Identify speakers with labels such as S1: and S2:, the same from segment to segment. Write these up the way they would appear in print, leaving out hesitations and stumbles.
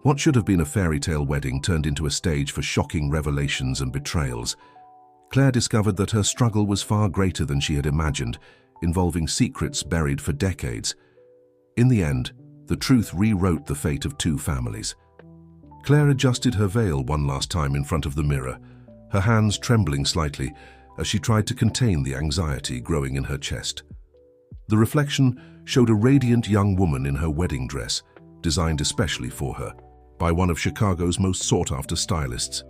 S1: What should have been a fairy tale wedding turned into a stage for shocking revelations and betrayals. Claire discovered that her struggle was far greater than she had imagined, involving secrets buried for decades. In the end, the truth rewrote the fate of two families. Claire adjusted her veil one last time in front of the mirror, her hands trembling slightly as she tried to contain the anxiety growing in her chest. The reflection showed a radiant young woman in her wedding dress, designed especially for her by one of Chicago's most sought-after stylists.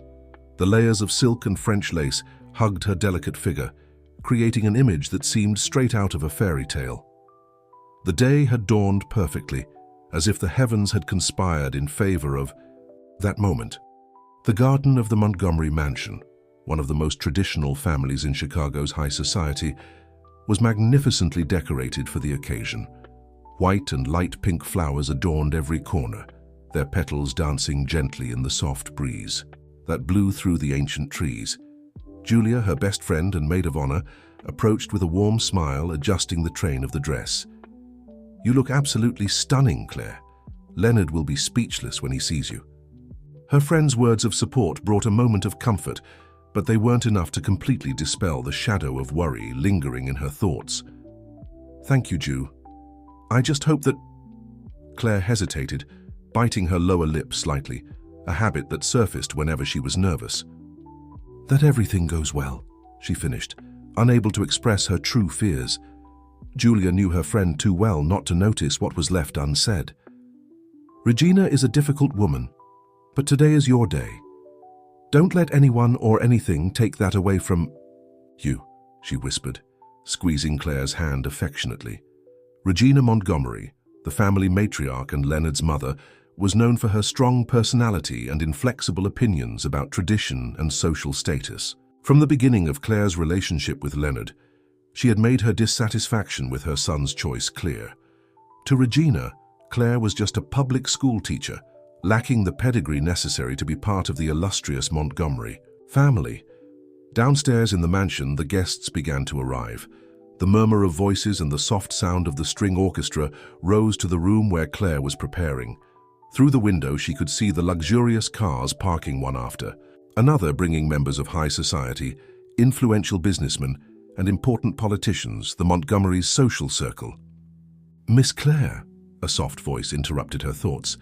S1: The layers of silk and French lace hugged her delicate figure, creating an image that seemed straight out of a fairy tale. The day had dawned perfectly, as if the heavens had conspired in favor of that moment. The garden of the Montgomery Mansion, one of the most traditional families in Chicago's high society, was magnificently decorated for the occasion. White and light pink flowers adorned every corner, their petals dancing gently in the soft breeze that blew through the ancient trees. Julia, her best friend and maid of honor, approached with a warm smile, adjusting the train of the dress. "You look absolutely stunning, Claire. Leonard will be speechless when he sees you." Her friend's words of support brought a moment of comfort, but they weren't enough to completely dispel the shadow of worry lingering in her thoughts. "Thank you, Ju. I just hope that—" Claire hesitated, biting her lower lip slightly, a habit that surfaced whenever she was nervous. "That everything goes well," she finished, unable to express her true fears. Julia knew her friend too well not to notice what was left unsaid. "Regina is a difficult woman, but today is your day. Don't let anyone or anything take that away from you," she whispered, squeezing Claire's hand affectionately. Regina Montgomery, the family matriarch and Leonard's mother, was known for her strong personality and inflexible opinions about tradition and social status. From the beginning of Claire's relationship with Leonard, she had made her dissatisfaction with her son's choice clear. To Regina, Claire was just a public school teacher, lacking the pedigree necessary to be part of the illustrious Montgomery family. Downstairs in the mansion, the guests began to arrive. The murmur of voices and the soft sound of the string orchestra rose to the room where Claire was preparing. Through the window, she could see the luxurious cars parking one after another, bringing members of high society, influential businessmen, and important politicians, the Montgomerys' social circle. "Miss Claire," a soft voice interrupted her thoughts.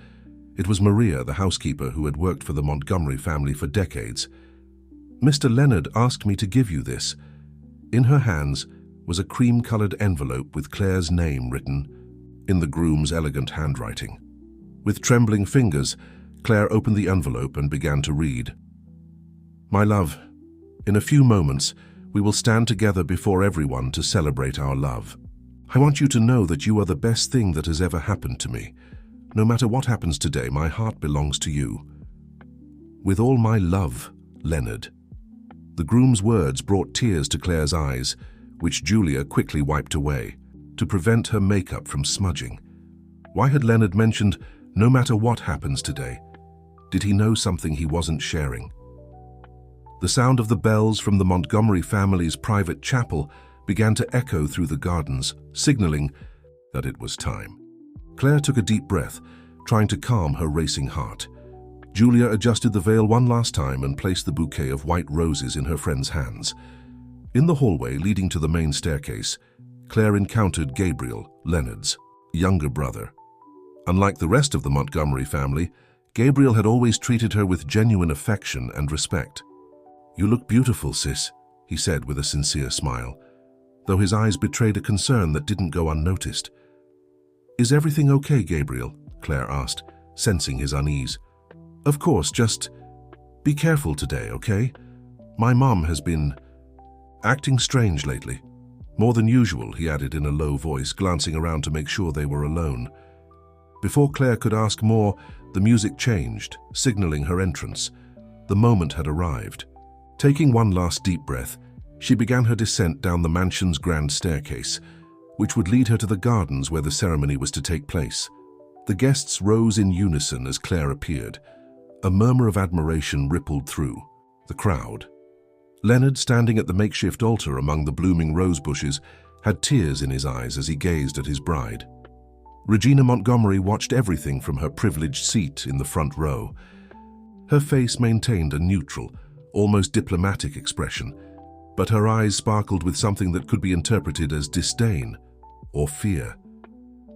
S1: It was Maria, the housekeeper who had worked for the Montgomery family for decades. "Mr. Leonard asked me to give you this." In her hands was a cream-colored envelope with Claire's name written in the groom's elegant handwriting. With trembling fingers, Claire opened the envelope and began to read. "My love, in a few moments, we will stand together before everyone to celebrate our love. I want you to know that you are the best thing that has ever happened to me. No matter what happens today, my heart belongs to you. With all my love, Leonard." The groom's words brought tears to Claire's eyes, which Julia quickly wiped away to prevent her makeup from smudging. Why had Leonard mentioned, "No matter what happens today"? Did he know something he wasn't sharing? The sound of the bells from the Montgomery family's private chapel began to echo through the gardens, signaling that it was time. Claire took a deep breath, trying to calm her racing heart. Julia adjusted the veil one last time and placed the bouquet of white roses in her friend's hands. In the hallway leading to the main staircase, Claire encountered Gabriel, Leonard's younger brother. Unlike the rest of the Montgomery family, Gabriel had always treated her with genuine affection and respect. "You look beautiful, sis," he said with a sincere smile, though his eyes betrayed a concern that didn't go unnoticed. "Is everything okay, Gabriel?" Claire asked, sensing his unease. "Of course, just be careful today, okay? My mom has been acting strange lately. More than usual," he added in a low voice, glancing around to make sure they were alone. Before Claire could ask more, the music changed, signaling her entrance. The moment had arrived. Taking one last deep breath, she began her descent down the mansion's grand staircase, which would lead her to the gardens where the ceremony was to take place. The guests rose in unison as Claire appeared. A murmur of admiration rippled through the crowd. Leonard, standing at the makeshift altar among the blooming rose bushes, had tears in his eyes as he gazed at his bride. Regina Montgomery watched everything from her privileged seat in the front row. Her face maintained a neutral, almost diplomatic expression, but her eyes sparkled with something that could be interpreted as disdain or fear.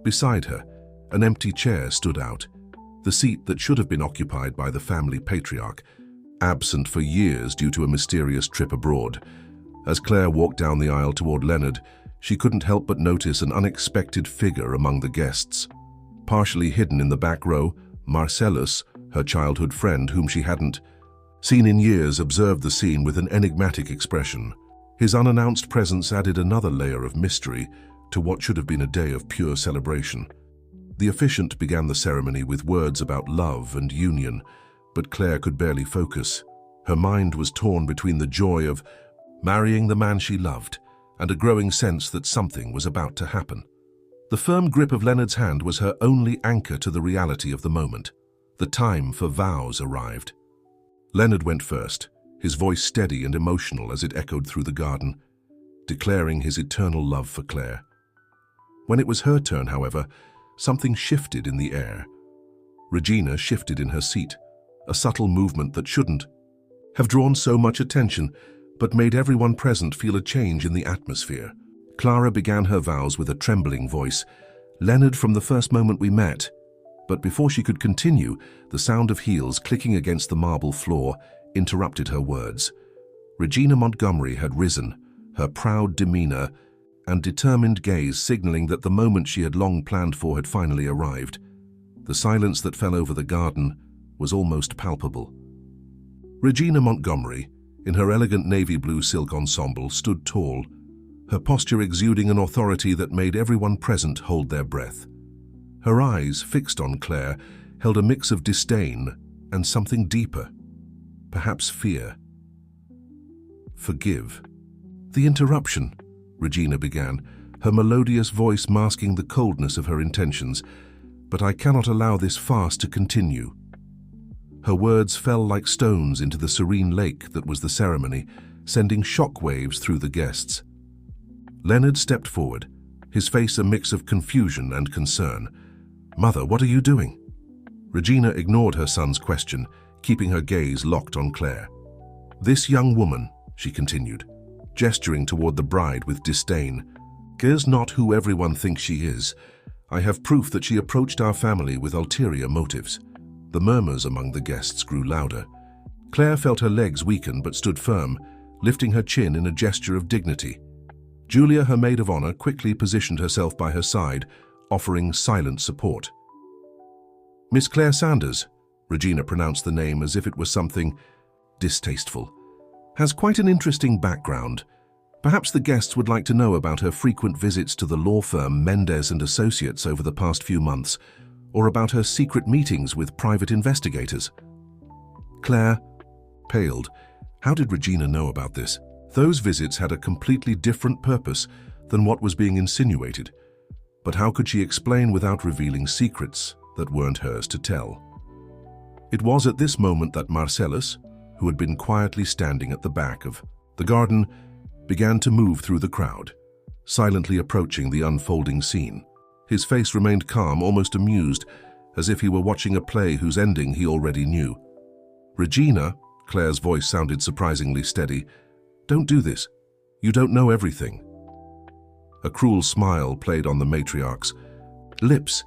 S1: Beside her, an empty chair stood out, the seat that should have been occupied by the family patriarch, absent for years due to a mysterious trip abroad. As Claire walked down the aisle toward Leonard, she couldn't help but notice an unexpected figure among the guests. Partially hidden in the back row, Marcellus, her childhood friend whom she hadn't seen in years, observed the scene with an enigmatic expression. His unannounced presence added another layer of mystery to what should have been a day of pure celebration. The officiant began the ceremony with words about love and union, but Claire could barely focus. Her mind was torn between the joy of marrying the man she loved and a growing sense that something was about to happen. The firm grip of Leonard's hand was her only anchor to the reality of the moment. The time for vows arrived. Leonard went first, his voice steady and emotional as it echoed through the garden, declaring his eternal love for Claire. When it was her turn, however, something shifted in the air. Regina shifted in her seat, a subtle movement that shouldn't have drawn so much attention, but made everyone present feel a change in the atmosphere. Clara began her vows with a trembling voice. "Leonard, from the first moment we met." But before she could continue, the sound of heels clicking against the marble floor interrupted her words. Regina Montgomery had risen, her proud demeanor and determined gaze signaling that the moment she had long planned for had finally arrived. The silence that fell over the garden was almost palpable. Regina Montgomery, in her elegant navy blue silk ensemble, stood tall, her posture exuding an authority that made everyone present hold their breath. Her eyes, fixed on Claire, held a mix of disdain and something deeper, perhaps fear. "Forgive." "The interruption," Regina began, her melodious voice masking the coldness of her intentions, "but I cannot allow this farce to continue." Her words fell like stones into the serene lake that was the ceremony, sending shockwaves through the guests. Leonard stepped forward, his face a mix of confusion and concern. "Mother, what are you doing?" Regina ignored her son's question, keeping her gaze locked on Claire. "This young woman," she continued, gesturing toward the bride with disdain, "is not who everyone thinks she is. I have proof that she approached our family with ulterior motives." The murmurs among the guests grew louder. Claire felt her legs weaken but stood firm, lifting her chin in a gesture of dignity. Julia, her maid of honor, quickly positioned herself by her side, offering silent support. "Miss Claire Sanders," Regina pronounced the name as if it was something distasteful, "has quite an interesting background. Perhaps the guests would like to know about her frequent visits to the law firm Mendez and Associates over the past few months, or about her secret meetings with private investigators." Claire paled. How did Regina know about this? Those visits had a completely different purpose than what was being insinuated. But how could she explain without revealing secrets that weren't hers to tell? It was at this moment that Marcellus, who had been quietly standing at the back of the garden, began to move through the crowd, silently approaching the unfolding scene. His face remained calm, almost amused, as if he were watching a play whose ending he already knew. "Regina," Claire's voice sounded surprisingly steady, "don't do this. You don't know everything." A cruel smile played on the matriarch's lips.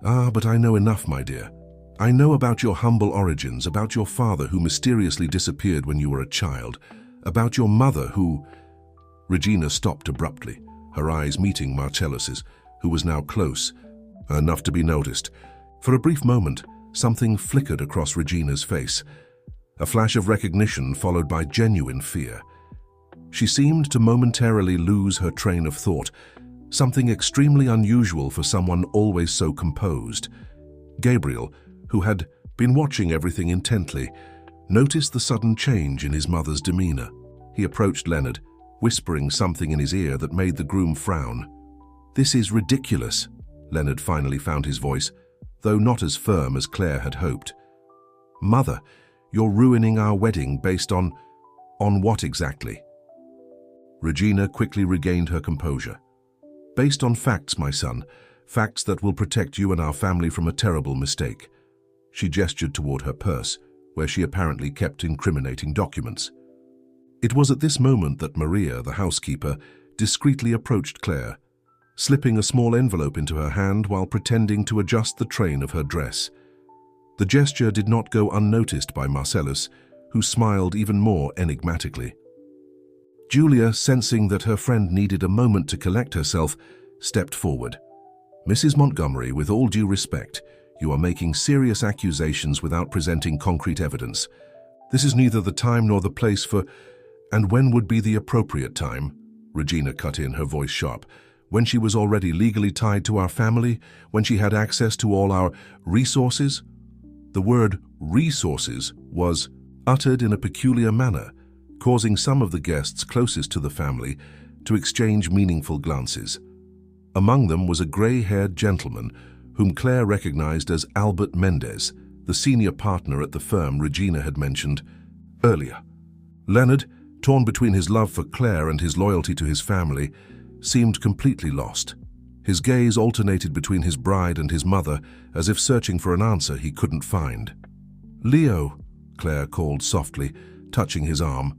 S1: "Ah, but I know enough, my dear. I know about your humble origins, about your father who mysteriously disappeared when you were a child, about your mother who—" Regina stopped abruptly, her eyes meeting Marcellus's, who was now close, enough to be noticed. For a brief moment, something flickered across Regina's face, a flash of recognition followed by genuine fear. She seemed to momentarily lose her train of thought, something extremely unusual for someone always so composed. Gabriel, who had been watching everything intently, noticed the sudden change in his mother's demeanor. He approached Leonard, whispering something in his ear that made the groom frown. "This is ridiculous," Leonard finally found his voice, though not as firm as Claire had hoped. "Mother, you're ruining our wedding based on what exactly?" Regina quickly regained her composure. "Based on facts, my son. facts that will protect you and our family from a terrible mistake." She gestured toward her purse, where she apparently kept incriminating documents. It was at this moment that Maria, the housekeeper, discreetly approached Claire, slipping a small envelope into her hand while pretending to adjust the train of her dress. The gesture did not go unnoticed by Marcellus, who smiled even more enigmatically. Julia, sensing that her friend needed a moment to collect herself, stepped forward. "Mrs. Montgomery, with all due respect, you are making serious accusations without presenting concrete evidence. This is neither the time nor the place for—" "And when would be the appropriate time?" Regina cut in, her voice sharp. "When she was already legally tied to our family? When she had access to all our resources?" The word resources was uttered in a peculiar manner, causing some of the guests closest to the family to exchange meaningful glances. Among them was a gray-haired gentleman whom Claire recognized as Albert Mendez, the senior partner at the firm Regina had mentioned earlier. Leonard, torn between his love for Claire and his loyalty to his family, seemed completely lost. His gaze alternated between his bride and his mother, as if searching for an answer he couldn't find. "Leo," Claire called softly, touching his arm.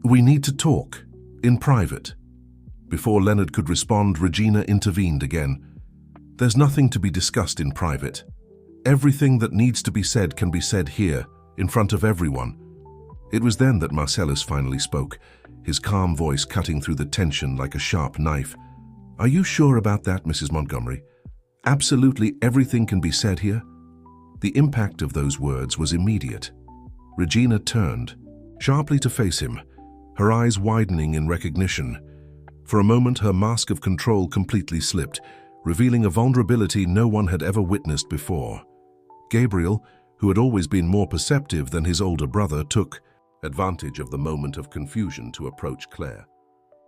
S1: "We need to talk, in private." Before Leonard could respond, Regina intervened again. "There's nothing to be discussed in private. Everything that needs to be said can be said here, in front of everyone." It was then that Marcellus finally spoke, his calm voice cutting through the tension like a sharp knife. "Are you sure about that, Mrs. Montgomery? Absolutely everything can be said here?" The impact of those words was immediate. Regina turned, sharply to face him, her eyes widening in recognition. For a moment, her mask of control completely slipped, revealing a vulnerability no one had ever witnessed before. Gabriel, who had always been more perceptive than his older brother, took advantage of the moment of confusion to approach Claire.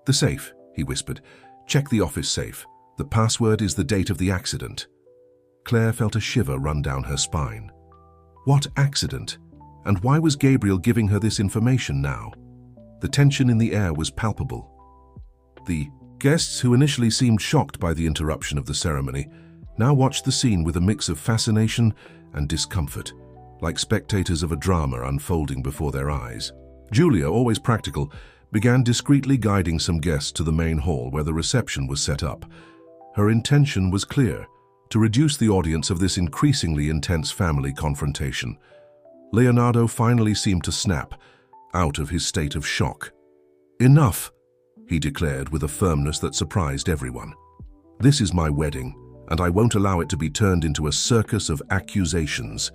S1: "The safe," he whispered. "Check the office safe. The password is the date of the accident." Claire felt a shiver run down her spine. What accident? And why was Gabriel giving her this information now? The tension in the air was palpable. The guests, who initially seemed shocked by the interruption of the ceremony, now watched the scene with a mix of fascination and discomfort, like spectators of a drama unfolding before their eyes. Julia, always practical, began discreetly guiding some guests to the main hall where the reception was set up. Her intention was clear: to reduce the audience of this increasingly intense family confrontation. Leonardo finally seemed to snap out of his state of shock. "Enough," he declared with a firmness that surprised everyone. "This is my wedding, and I won't allow it to be turned into a circus of accusations."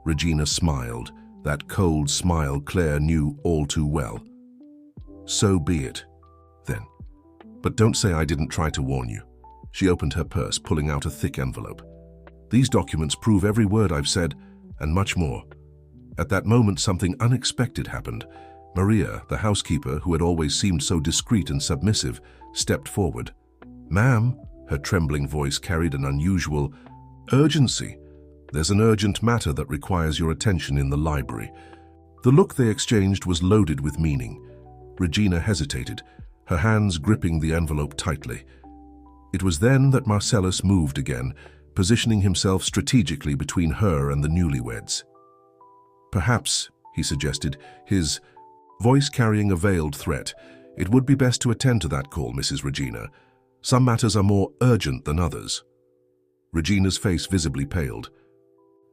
S1: Regina smiled, that cold smile Claire knew all too well. "So be it, then. But don't say I didn't try to warn you." She opened her purse, pulling out a thick envelope. "These documents prove every word I've said, and much more." At that moment, something unexpected happened. Maria, the housekeeper, who had always seemed so discreet and submissive, stepped forward. "Ma'am," her trembling voice carried an unusual urgency. "There's an urgent matter that requires your attention in the library." The look they exchanged was loaded with meaning. Regina hesitated, her hands gripping the envelope tightly. It was then that Marcellus moved again, positioning himself strategically between her and the newlyweds. "Perhaps," he suggested, his voice carrying a veiled threat, "it would be best to attend to that call, Mrs. Regina. Some matters are more urgent than others." Regina's face visibly paled.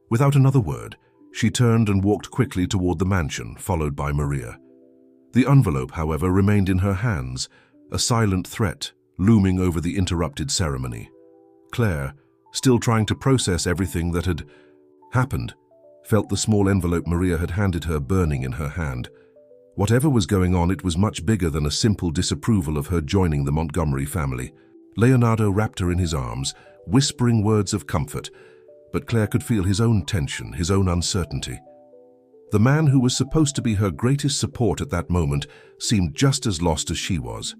S1: Without another word, she turned and walked quickly toward the mansion, followed by Maria. The envelope, however, remained in her hands, a silent threat looming over the interrupted ceremony. Claire, still trying to process everything that had happened, felt the small envelope Maria had handed her burning in her hand. Whatever was going on, it was much bigger than a simple disapproval of her joining the Montgomery family. Leonardo wrapped her in his arms, whispering words of comfort, but Claire could feel his own tension, his own uncertainty. The man who was supposed to be her greatest support at that moment seemed just as lost as she was.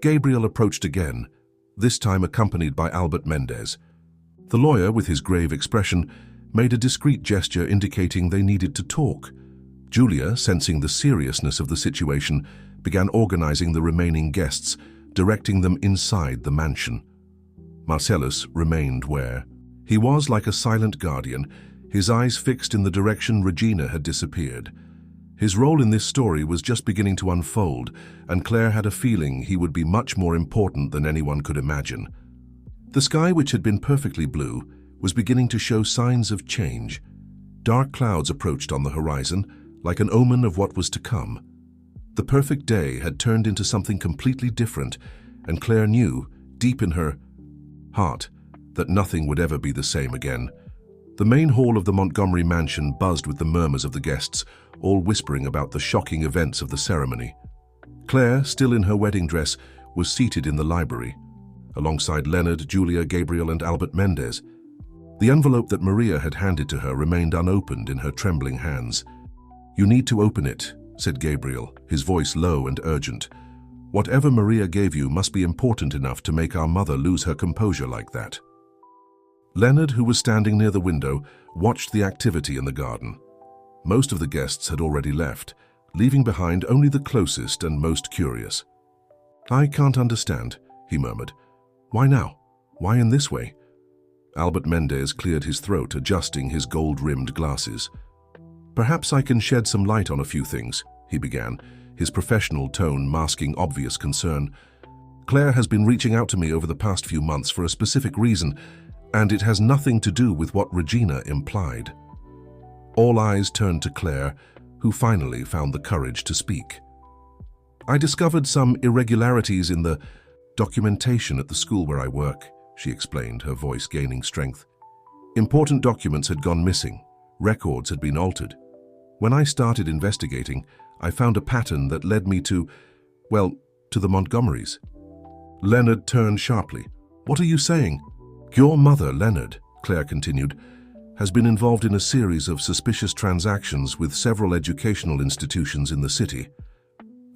S1: Gabriel approached again, this time accompanied by Albert Mendez. The lawyer, with his grave expression, made a discreet gesture indicating they needed to talk. Julia, sensing the seriousness of the situation, began organizing the remaining guests, directing them inside the mansion. Marcellus remained where he was, like a silent guardian, his eyes fixed in the direction Regina had disappeared. His role in this story was just beginning to unfold, and Claire had a feeling he would be much more important than anyone could imagine. The sky, which had been perfectly blue, was beginning to show signs of change. Dark clouds approached on the horizon, like an omen of what was to come. The perfect day had turned into something completely different, and Claire knew, deep in her heart, that nothing would ever be the same again. The main hall of the Montgomery mansion buzzed with the murmurs of the guests, all whispering about the shocking events of the ceremony. Claire, still in her wedding dress, was seated in the library, alongside Leonard, Julia, Gabriel, and Albert Mendez. The envelope that Maria had handed to her remained unopened in her trembling hands. "You need to open it," said Gabriel, his voice low and urgent. "Whatever Maria gave you must be important enough to make our mother lose her composure like that." Leonard, who was standing near the window, watched the activity in the garden. Most of the guests had already left, leaving behind only the closest and most curious. "I can't understand," he murmured. "Why now? Why in this way?" Albert Mendez cleared his throat, adjusting his gold-rimmed glasses. "Perhaps I can shed some light on a few things," he began, his professional tone masking obvious concern. "Claire has been reaching out to me over the past few months for a specific reason, and it has nothing to do with what Regina implied." All eyes turned to Claire, who finally found the courage to speak. "I discovered some irregularities in the documentation at the school where I work," she explained, her voice gaining strength. "Important documents had gone missing. Records had been altered. When I started investigating, I found a pattern that led me to the Montgomerys." Leonard turned sharply. "What are you saying?" "Your mother, Leonard," Claire continued, "has been involved in a series of suspicious transactions with several educational institutions in the city.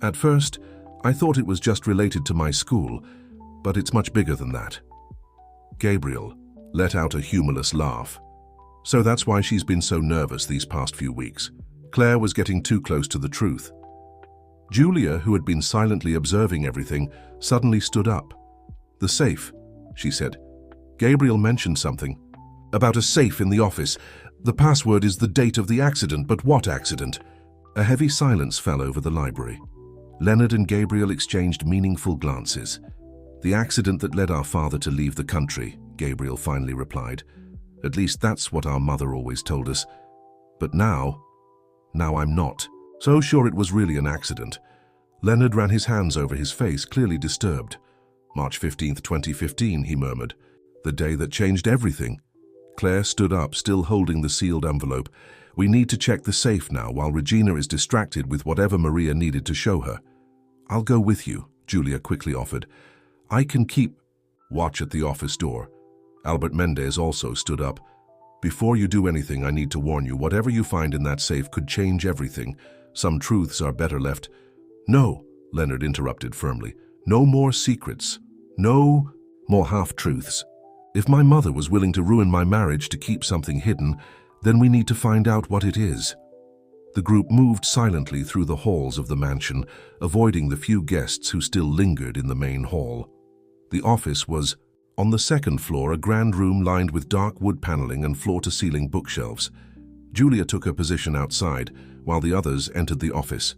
S1: At first, I thought it was just related to my school, but it's much bigger than that." Gabriel let out a humorless laugh. "So that's why she's been so nervous these past few weeks." Claire was getting too close to the truth. Julia, who had been silently observing everything, suddenly stood up. "The safe," she said. "Gabriel mentioned something about a safe in the office. The password is the date of the accident, but what accident?" A heavy silence fell over the library. Leonard and Gabriel exchanged meaningful glances. "The accident that led our father to leave the country," Gabriel finally replied. "At least that's what our mother always told us. But now I'm not so sure it was really an accident." Leonard ran his hands over his face, clearly disturbed. "March 15th, 2015, he murmured. "The day that changed everything." Claire stood up, still holding the sealed envelope. "We need to check the safe now while Regina is distracted with whatever Maria needed to show her." "I'll go with you," Julia quickly offered. "I can keep watch at the office door." Albert Mendez also stood up. "Before you do anything, I need to warn you, whatever you find in that safe could change everything. Some truths are better left." "No," Leonard interrupted firmly. "No more secrets. No more half-truths. If my mother was willing to ruin my marriage to keep something hidden, then we need to find out what it is." The group moved silently through the halls of the mansion, avoiding the few guests who still lingered in the main hall. The office was on the second floor, a grand room lined with dark wood paneling and floor-to-ceiling bookshelves. Julia took her position outside, while the others entered the office.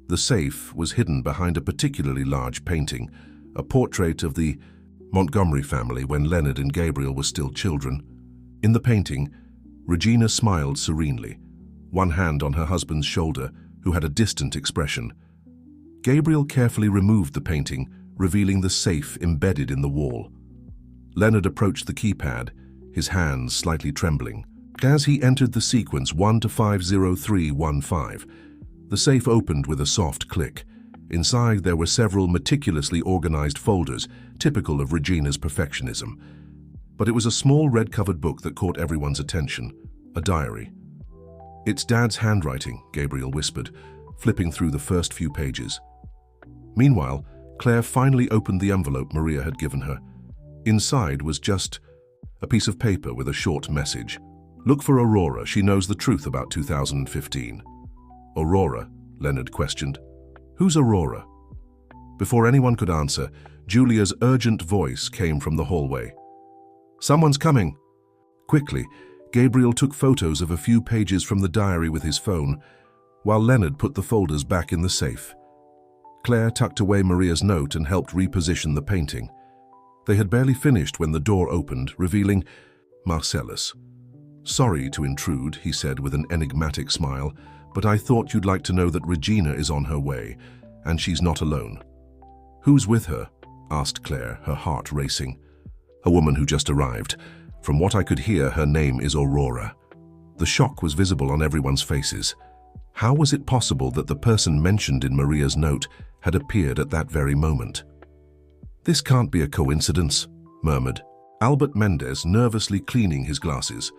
S1: The safe was hidden behind a particularly large painting, a portrait of the Montgomery family when Leonard and Gabriel were still children. In the painting, Regina smiled serenely, one hand on her husband's shoulder, who had a distant expression. Gabriel carefully removed the painting, revealing the safe embedded in the wall. Leonard approached the keypad, his hands slightly trembling. As he entered the sequence 1 to 50315, the safe opened with a soft click. Inside there were several meticulously organized folders, typical of Regina's perfectionism. But it was a small red-covered book that caught everyone's attention, a diary. "It's Dad's handwriting," Gabriel whispered, flipping through the first few pages. Meanwhile, Claire finally opened the envelope Maria had given her. Inside was just a piece of paper with a short message. "Look for Aurora. She knows the truth about 2015. "Aurora?" Leonard questioned. "Who's Aurora?" Before anyone could answer, Julia's urgent voice came from the hallway. Someone's coming. Quickly, Gabriel took photos of a few pages from the diary with his phone, while Leonard put the folders back in the safe. Claire tucked away Maria's note and helped reposition the painting. They had barely finished when the door opened, revealing Marcellus. "Sorry to intrude," he said with an enigmatic smile, "but I thought you'd like to know that Regina is on her way, and she's not alone." "Who's with her?" asked Claire, her heart racing. "A woman who just arrived. From what I could hear, her name is Aurora." The shock was visible on everyone's faces. How was it possible that the person mentioned in Maria's note had appeared at that very moment? "This can't be a coincidence," murmured Albert Mendez, nervously cleaning his glasses.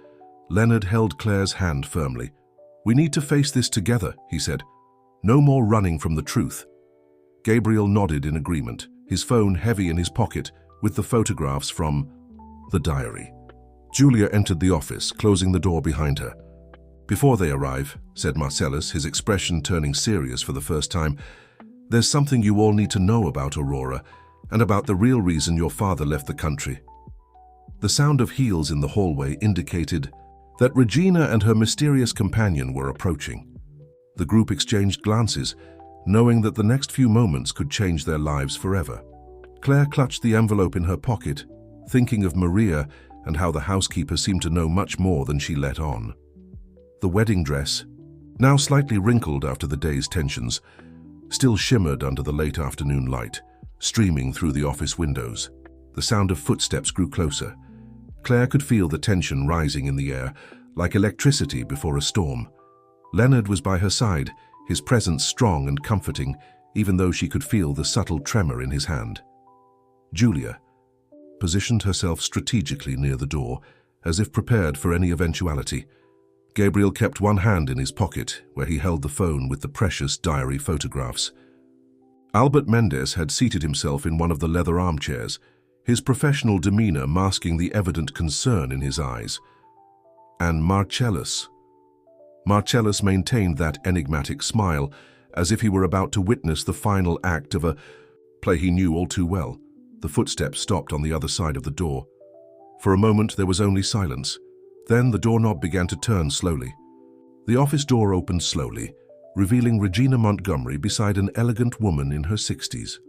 S1: Leonard held Claire's hand firmly. "We need to face this together," he said. "No more running from the truth." Gabriel nodded in agreement, his phone heavy in his pocket with the photographs from the diary. Julia entered the office, closing the door behind her. "Before they arrive," said Marcellus, his expression turning serious for the first time, "there's something you all need to know about Aurora and about the real reason your father left the country." The sound of heels in the hallway indicated that Regina and her mysterious companion were approaching. The group exchanged glances, knowing that the next few moments could change their lives forever. Claire clutched the envelope in her pocket, thinking of Maria and how the housekeeper seemed to know much more than she let on. The wedding dress, now slightly wrinkled after the day's tensions, still shimmered under the late afternoon light, streaming through the office windows. The sound of footsteps grew closer. Claire could feel the tension rising in the air, like electricity before a storm. Leonard was by her side, his presence strong and comforting, even though she could feel the subtle tremor in his hand. Julia positioned herself strategically near the door, as if prepared for any eventuality. Gabriel kept one hand in his pocket, where he held the phone with the precious diary photographs. Albert Mendez had seated himself in one of the leather armchairs, his professional demeanor masking the evident concern in his eyes. And Marcellus maintained that enigmatic smile, as if he were about to witness the final act of a play he knew all too well. The footsteps stopped on the other side of the door. For a moment there was only silence. Then the doorknob began to turn slowly. The office door opened slowly, revealing Regina Montgomery beside an elegant woman in her 60s.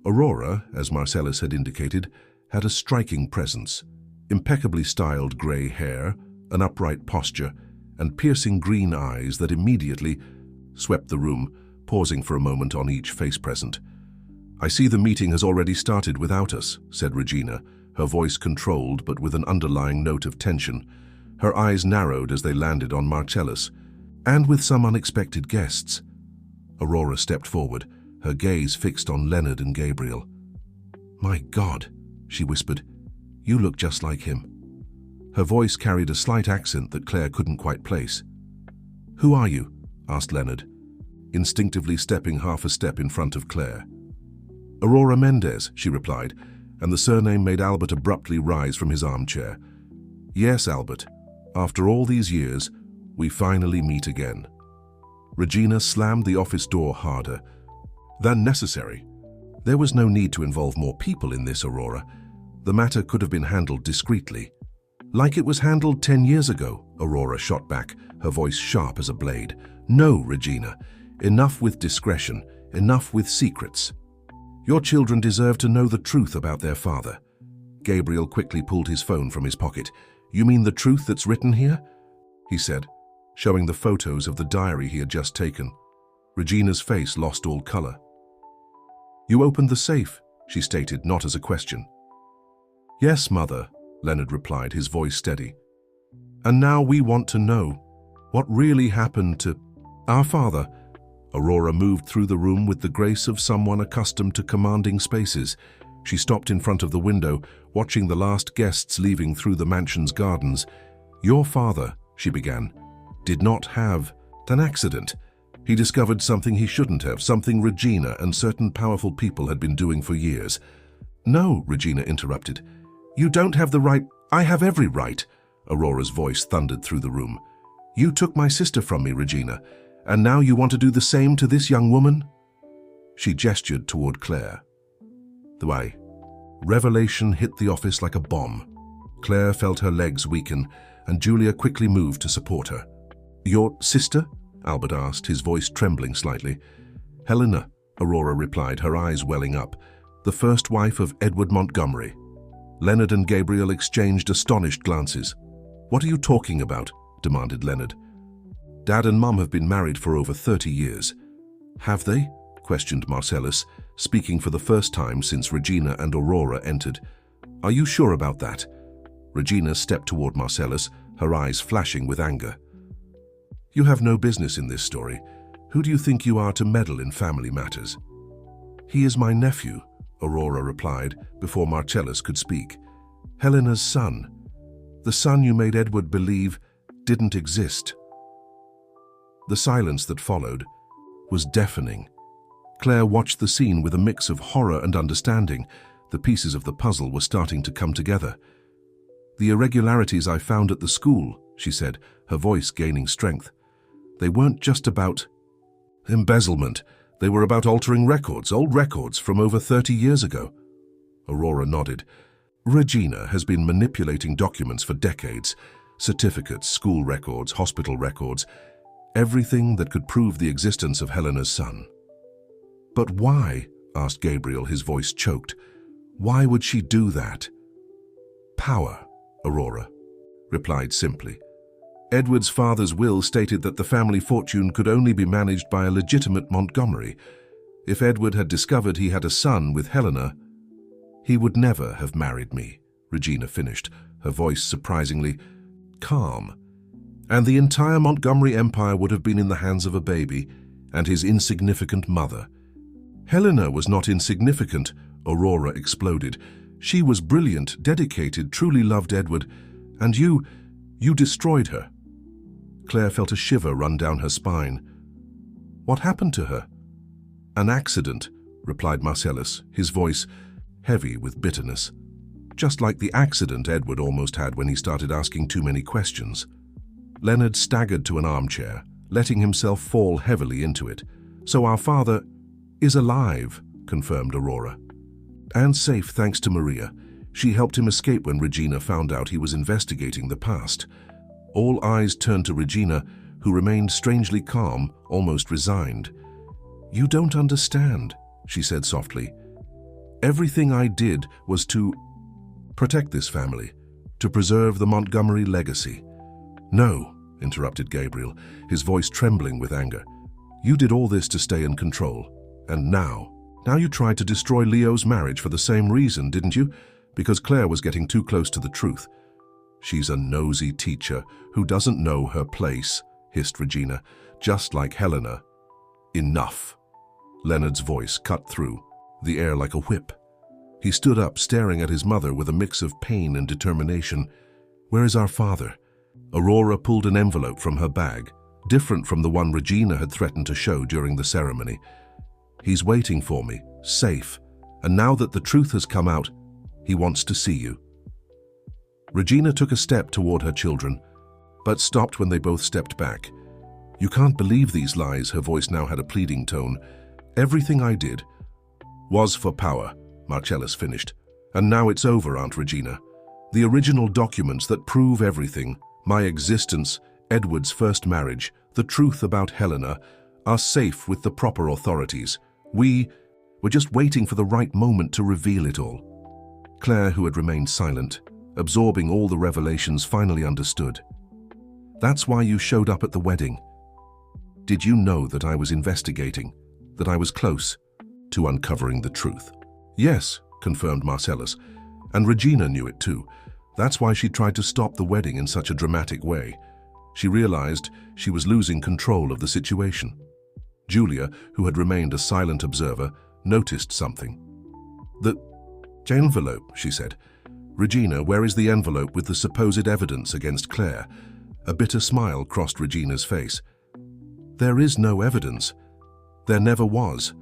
S1: Aurora, as Marcellus had indicated, had a striking presence. Impeccably styled grey hair, an upright posture, and piercing green eyes that immediately swept the room, pausing for a moment on each face present. "I see the meeting has already started without us," said Regina, her voice controlled but with an underlying note of tension. Her eyes narrowed as they landed on Marcellus, and with some unexpected guests. Aurora stepped forward, her gaze fixed on Leonard and Gabriel. "My God," she whispered, "you look just like him." Her voice carried a slight accent that Claire couldn't quite place. "Who are you?" asked Leonard, instinctively stepping half a step in front of Claire. "Aurora Mendez," she replied, and the surname made Albert abruptly rise from his armchair. "Yes, Albert. After all these years, we finally meet again." Regina slammed the office door harder than necessary. There was no need to involve more people in this, Aurora. The matter could have been handled discreetly. "Like it was handled 10 years ago," Aurora shot back, her voice sharp as a blade. "No, Regina. Enough with discretion, enough with secrets. Your children deserve to know the truth about their father." Gabriel quickly pulled his phone from his pocket. "You mean the truth that's written here?" he said, showing the photos of the diary he had just taken. Regina's face lost all color. "You opened the safe," she stated, not as a question. "Yes, Mother," Leonard replied, his voice steady. "And now we want to know what really happened to our father." Aurora moved through the room with the grace of someone accustomed to commanding spaces. She stopped in front of the window, watching the last guests leaving through the mansion's gardens. "Your father," she began, "did not have an accident. He discovered something he shouldn't have, something Regina and certain powerful people had been doing for years." "No," Regina interrupted. "You don't have the right." "I have every right," Aurora's voice thundered through the room. "You took my sister from me, Regina, and now you want to do the same to this young woman?" She gestured toward Claire. The way revelation hit the office like a bomb. Claire felt her legs weaken, and Julia quickly moved to support her. "Your sister?" Albert asked, his voice trembling slightly. "Helena," Aurora replied, her eyes welling up. "The first wife of Edward Montgomery." Leonard and Gabriel exchanged astonished glances. "What are you talking about?" demanded Leonard. "Dad and Mum have been married for over 30 years. "Have they?" questioned Marcellus, speaking for the first time since Regina and Aurora entered. "Are you sure about that?" Regina stepped toward Marcellus, her eyes flashing with anger. "You have no business in this story. Who do you think you are to meddle in family matters?" "He is my nephew," Aurora replied before Marcellus could speak. "Helena's son. The son you made Edward believe didn't exist." The silence that followed was deafening. Claire watched the scene with a mix of horror and understanding. The pieces of the puzzle were starting to come together. "The irregularities I found at the school," she said, her voice gaining strength. "They weren't just about embezzlement. They were about altering records, old records from over 30 years ago." Aurora nodded. "Regina has been manipulating documents for decades. Certificates, school records, hospital records, everything that could prove the existence of Helena's son." "But why?" asked Gabriel, his voice choked. "Why would she do that?" "Power," Aurora replied simply. "Edward's father's will stated that the family fortune could only be managed by a legitimate Montgomery. If Edward had discovered he had a son with Helena, he would never have married me," Regina finished, her voice surprisingly calm. "And the entire Montgomery empire would have been in the hands of a baby and his insignificant mother." "Helena was not insignificant," Aurora exploded. "She was brilliant, dedicated, truly loved Edward, and you destroyed her." Claire felt a shiver run down her spine. "What happened to her?" "An accident," replied Marcellus, his voice heavy with bitterness. "Just like the accident Edward almost had when he started asking too many questions." Leonard staggered to an armchair, letting himself fall heavily into it. "So our father is alive," confirmed Aurora. "And safe thanks to Maria. She helped him escape when Regina found out he was investigating the past." All eyes turned to Regina, who remained strangely calm, almost resigned. "You don't understand," she said softly. "Everything I did was to protect this family, to preserve the Montgomery legacy." "No," interrupted Gabriel, his voice trembling with anger. "You did all this to stay in control. And now you tried to destroy Leo's marriage for the same reason, didn't you? Because Claire was getting too close to the truth." "She's a nosy teacher who doesn't know her place," hissed Regina, "just like Helena." "Enough." Leonard's voice cut through the air like a whip. He stood up, staring at his mother with a mix of pain and determination. "Where is our father?" Aurora pulled an envelope from her bag, different from the one Regina had threatened to show during the ceremony. "He's waiting for me, safe, and now that the truth has come out, he wants to see you." Regina took a step toward her children, but stopped when they both stepped back. "You can't believe these lies," her voice now had a pleading tone. "Everything I did was for power," Marcellus finished. "And now it's over, Aunt Regina. The original documents that prove everything, my existence, Edward's first marriage, the truth about Helena, are safe with the proper authorities. We're just waiting for the right moment to reveal it all." Claire, who had remained silent, absorbing all the revelations, finally understood. "That's why you showed up at the wedding. Did you know that I was investigating, that I was close to uncovering the truth?" "Yes," confirmed Marcellus, "and Regina knew it too. That's why she tried to stop the wedding in such a dramatic way. She realized she was losing control of the situation." Julia, who had remained a silent observer, noticed something. "The envelope," she said. "Regina, where is the envelope with the supposed evidence against Claire?" A bitter smile crossed Regina's face. "There is no evidence. There never was.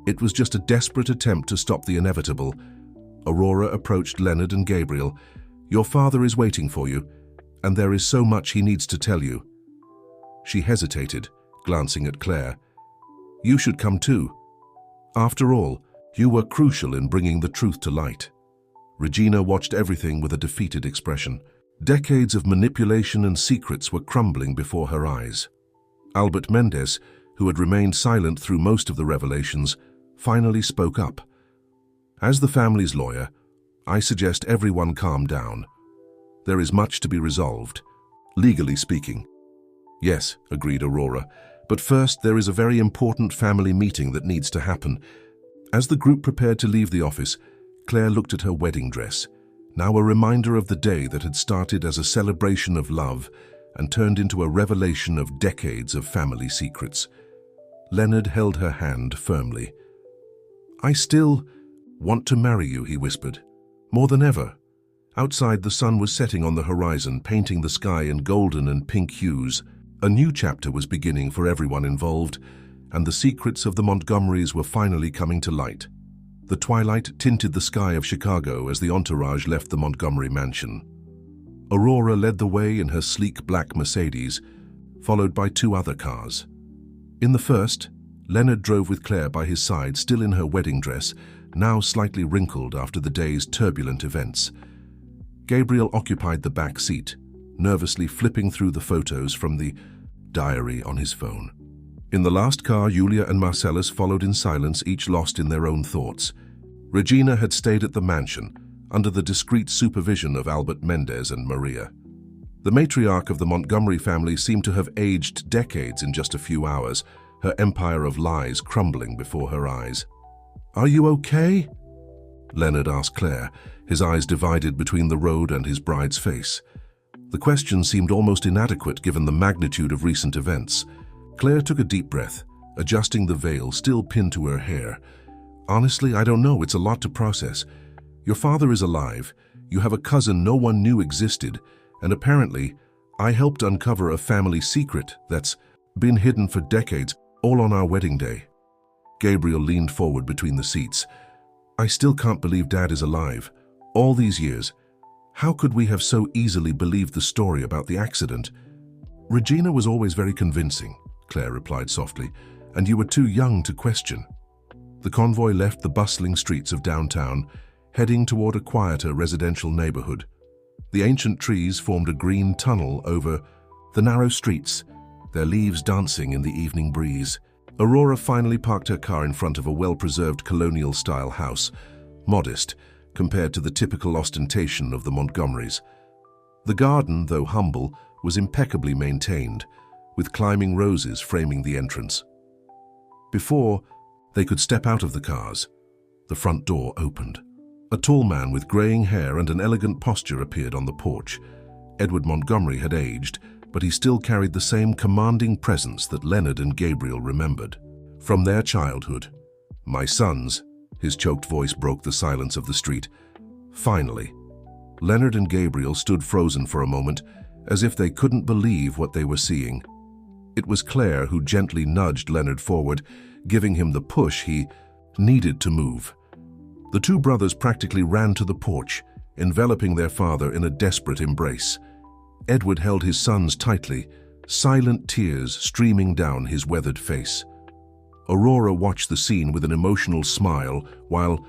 S1: It was just a desperate attempt to stop the inevitable." Aurora approached Leonard and Gabriel. "Your father is waiting for you, and there is so much he needs to tell you." She hesitated, glancing at Claire. "You should come too. After all, you were crucial in bringing the truth to light." Regina watched everything with a defeated expression. Decades of manipulation and secrets were crumbling before her eyes. Albert Mendez, who had remained silent through most of the revelations, finally spoke up. "As the family's lawyer, I suggest everyone calm down. There is much to be resolved, legally speaking." "Yes," agreed Aurora, "but first there is a very important family meeting that needs to happen." As the group prepared to leave the office, Claire looked at her wedding dress, now a reminder of the day that had started as a celebration of love and turned into a revelation of decades of family secrets. Leonard held her hand firmly. "I still want to marry you," he whispered, "more than ever." Outside, the sun was setting on the horizon, painting the sky in golden and pink hues. A new chapter was beginning for everyone involved, and the secrets of the Montgomerys were finally coming to light. The twilight tinted the sky of Chicago as the entourage left the Montgomery mansion. Aurora led the way in her sleek black Mercedes, followed by two other cars. In the first, Leonard drove with Claire by his side, still in her wedding dress, now slightly wrinkled after the day's turbulent events. Gabriel occupied the back seat, nervously flipping through the photos from the diary on his phone. In the last car, Julia and Marcellus followed in silence, each lost in their own thoughts. Regina had stayed at the mansion, under the discreet supervision of Albert Mendez and Maria. The matriarch of the Montgomery family seemed to have aged decades in just a few hours, her empire of lies crumbling before her eyes. "Are you okay?" Leonard asked Claire, his eyes divided between the road and his bride's face. The question seemed almost inadequate given the magnitude of recent events. Claire took a deep breath, adjusting the veil still pinned to her hair. "Honestly, I don't know. It's a lot to process. Your father is alive. You have a cousin no one knew existed. And apparently, I helped uncover a family secret that's been hidden for decades, all on our wedding day." Gabriel leaned forward between the seats. "I still can't believe Dad is alive. All these years. How could we have so easily believed the story about the accident?" "Regina was always very convincing," Claire replied softly, "and you were too young to question." The convoy left the bustling streets of downtown, heading toward a quieter residential neighborhood. The ancient trees formed a green tunnel over the narrow streets, their leaves dancing in the evening breeze. Aurora finally parked her car in front of a well-preserved colonial-style house, modest compared to the typical ostentation of the Montgomerys. The garden, though humble, was impeccably maintained, with climbing roses framing the entrance. Before they could step out of the cars, the front door opened. A tall man with graying hair and an elegant posture appeared on the porch. Edward Montgomery had aged, but he still carried the same commanding presence that Leonard and Gabriel remembered from their childhood. "My sons," his choked voice broke the silence of the street. Finally, Leonard and Gabriel stood frozen for a moment, as if they couldn't believe what they were seeing. It was Claire who gently nudged Leonard forward, giving him the push he needed to move. The two brothers practically ran to the porch, enveloping their father in a desperate embrace. Edward held his sons tightly, silent tears streaming down his weathered face. Aurora watched the scene with an emotional smile, while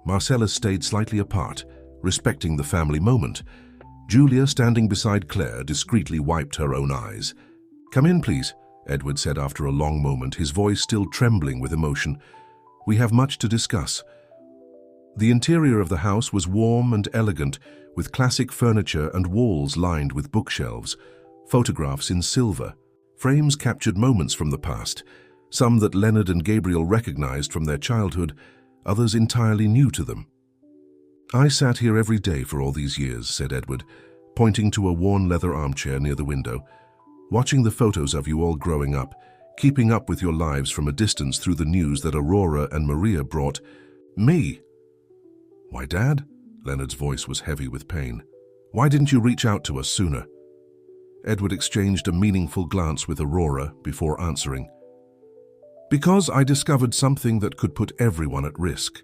S1: Marcellus stayed slightly apart, respecting the family moment. Julia, standing beside Claire, discreetly wiped her own eyes. "Come in, please," Edward said after a long moment, his voice still trembling with emotion. "We have much to discuss." The interior of the house was warm and elegant, with classic furniture and walls lined with bookshelves, photographs in silver. Frames captured moments from the past, some that Leonard and Gabriel recognized from their childhood, others entirely new to them. "I sat here every day for all these years," said Edward, pointing to a worn leather armchair near the window, "watching the photos of you all growing up, keeping up with your lives from a distance through the news that Aurora and Maria brought me." "Why, Dad?" Leonard's voice was heavy with pain. "Why didn't you reach out to us sooner?" Edward exchanged a meaningful glance with Aurora before answering. "Because I discovered something that could put everyone at risk.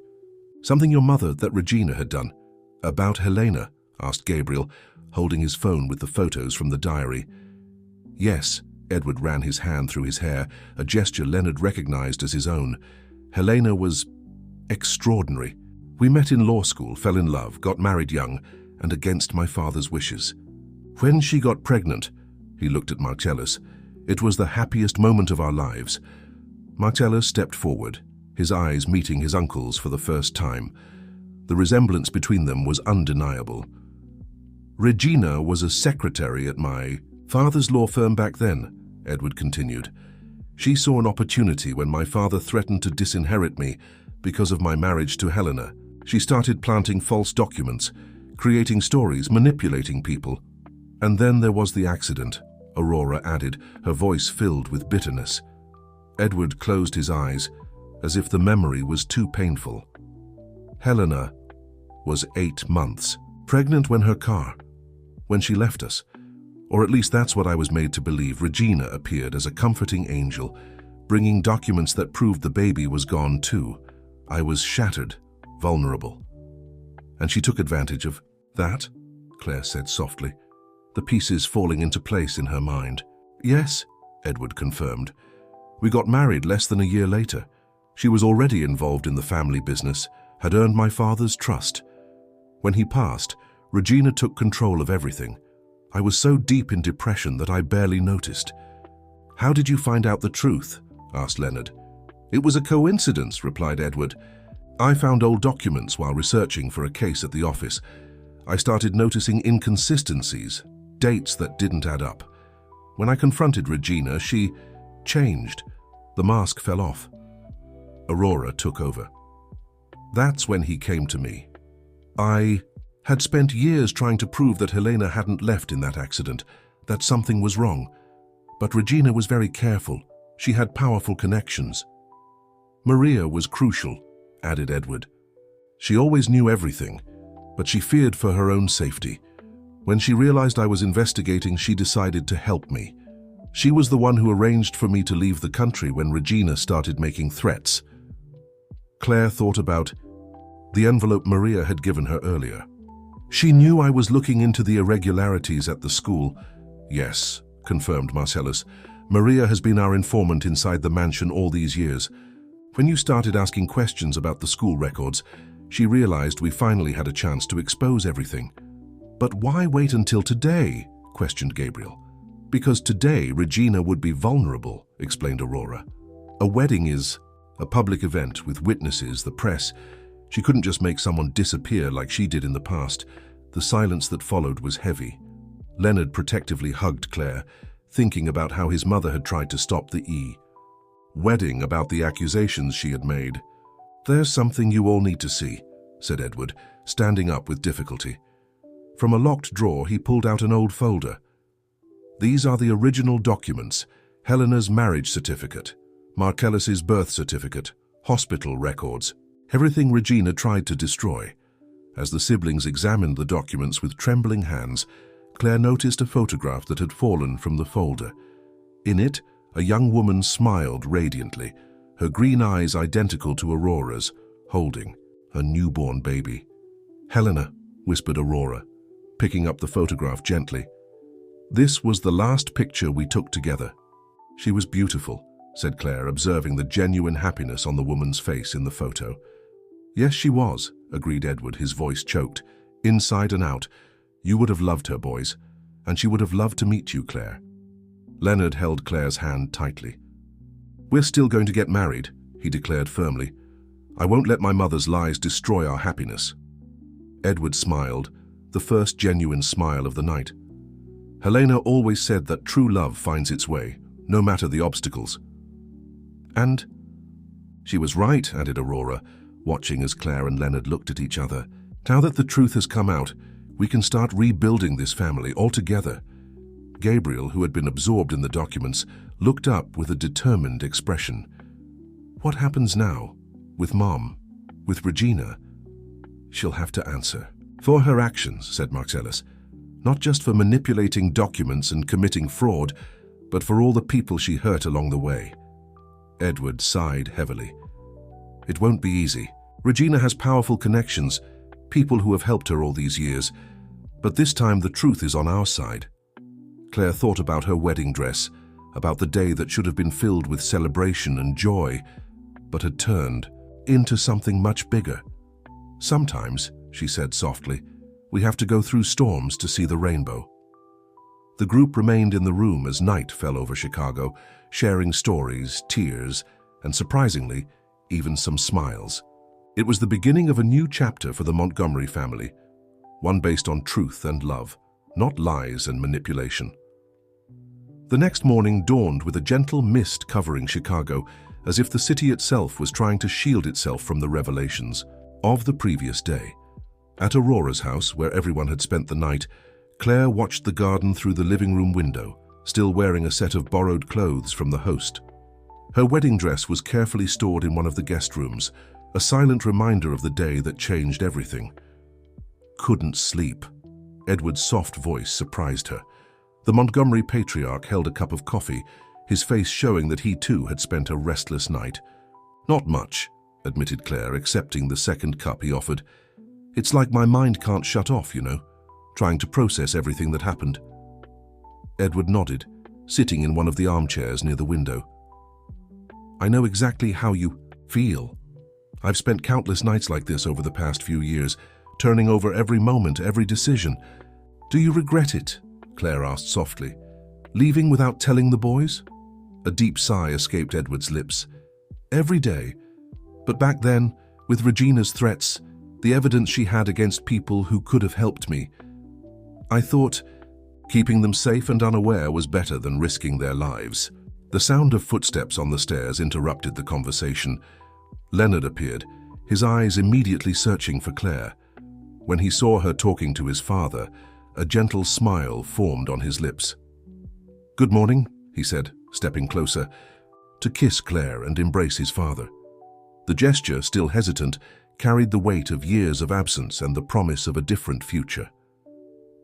S1: Something your mother, that Regina, had done." "About Helena?" asked Gabriel, holding his phone with the photos from the diary. "Yes," Edward ran his hand through his hair, a gesture Leonard recognized as his own. "Helena was extraordinary. We met in law school, fell in love, got married young, and against my father's wishes. When she got pregnant, he looked at Marcellus, it was the happiest moment of our lives. Marcellus stepped forward, his eyes meeting his uncle's for the first time. The resemblance between them was undeniable. Regina was a secretary at my father's law firm back then, Edward continued. She saw an opportunity when my father threatened to disinherit me because of my marriage to Helena. She started planting false documents, creating stories, manipulating people. And then there was the accident, Aurora added, her voice filled with bitterness. Edward closed his eyes, as if the memory was too painful. Helena was 8 months, pregnant when she left us. Or at least that's what I was made to believe. Regina appeared as a comforting angel, bringing documents that proved the baby was gone too. I was shattered, vulnerable. And she took advantage of that, Claire said softly, the pieces falling into place in her mind. Yes, Edward confirmed. We got married less than a year later. She was already involved in the family business, had earned my father's trust. When he passed, Regina took control of everything. I was so deep in depression that I barely noticed. How did you find out the truth? Asked Leonard. It was a coincidence, replied Edward. I found old documents while researching for a case at the office. I started noticing inconsistencies, dates that didn't add up. When I confronted Regina, she changed. The mask fell off. Aurora took over. That's when he came to me. I had spent years trying to prove that Helena hadn't left in that accident, that something was wrong. But Regina was very careful. She had powerful connections. Maria was crucial, added Edward. She always knew everything, but she feared for her own safety. When she realized I was investigating, she decided to help me. She was the one who arranged for me to leave the country when Regina started making threats. Claire thought about the envelope Maria had given her earlier. She knew I was looking into the irregularities at the school. Yes, confirmed Marcellus. Maria has been our informant inside the mansion all these years. When you started asking questions about the school records, she realized we finally had a chance to expose everything. But why wait until today? Questioned Gabriel. Because today Regina would be vulnerable, explained Aurora. A wedding is a public event with witnesses, the press. She couldn't just make someone disappear like she did in the past. The silence that followed was heavy. Leonard protectively hugged Claire, thinking about how his mother had tried to stop the wedding, about the accusations she had made. There's something you all need to see, said Edward, standing up with difficulty. From a locked drawer, he pulled out an old folder. These are the original documents: Helena's marriage certificate, Marcellus's birth certificate, hospital records, everything Regina tried to destroy. As the siblings examined the documents with trembling hands, Claire noticed a photograph that had fallen from the folder. In it, a young woman smiled radiantly, her green eyes identical to Aurora's, holding her newborn baby. Helena, whispered Aurora, picking up the photograph gently. This was the last picture we took together. She was beautiful, said Claire, observing the genuine happiness on the woman's face in the photo. Yes, she was, agreed Edward, his voice choked. Inside and out. You would have loved her, boys, and she would have loved to meet you, Claire. Leonard held Claire's hand tightly. We're still going to get married, he declared firmly. I won't let my mother's lies destroy our happiness. Edward smiled, the first genuine smile of the night. Helena always said that true love finds its way, no matter the obstacles. And she was right, added Aurora, watching as Claire and Leonard looked at each other. Now that the truth has come out, we can start rebuilding this family all together. Gabriel, who had been absorbed in the documents, looked up with a determined expression. What happens now? With Mom? With Regina? She'll have to answer. For her actions, said Marcellus. Not just for manipulating documents and committing fraud, but for all the people she hurt along the way. Edward sighed heavily. It won't be easy. Regina has powerful connections, people who have helped her all these years, but this time the truth is on our side. Claire thought about her wedding dress, about the day that should have been filled with celebration and joy, but had turned into something much bigger. "Sometimes," she said softly, "we have to go through storms to see the rainbow." The group remained in the room as night fell over Chicago, sharing stories, tears, and surprisingly, even some smiles. It was the beginning of a new chapter for the Montgomery family, one based on truth and love, not lies and manipulation. The next morning dawned with a gentle mist covering Chicago, as if the city itself was trying to shield itself from the revelations of the previous day. At Aurora's house, where everyone had spent the night, Claire watched the garden through the living room window, still wearing a set of borrowed clothes from the host. Her wedding dress was carefully stored in one of the guest rooms, a silent reminder of the day that changed everything. "Couldn't sleep." Edward's soft voice surprised her. The Montgomery patriarch held a cup of coffee, his face showing that he too had spent a restless night. "Not much," admitted Claire, accepting the second cup he offered. "It's like my mind can't shut off, you know, trying to process everything that happened." Edward nodded, sitting in one of the armchairs near the window. "I know exactly how you feel. I've spent countless nights like this over the past few years, turning over every moment, every decision. Do you regret it?" Claire asked softly. "Leaving without telling the boys?" A deep sigh escaped Edward's lips. "Every day. But back then, with Regina's threats, the evidence she had against people who could have helped me, I thought keeping them safe and unaware was better than risking their lives." The sound of footsteps on the stairs interrupted the conversation. Leonard appeared, his eyes immediately searching for Claire. When he saw her talking to his father, a gentle smile formed on his lips. "Good morning," he said, stepping closer, to kiss Claire and embrace his father. The gesture, still hesitant, carried the weight of years of absence and the promise of a different future.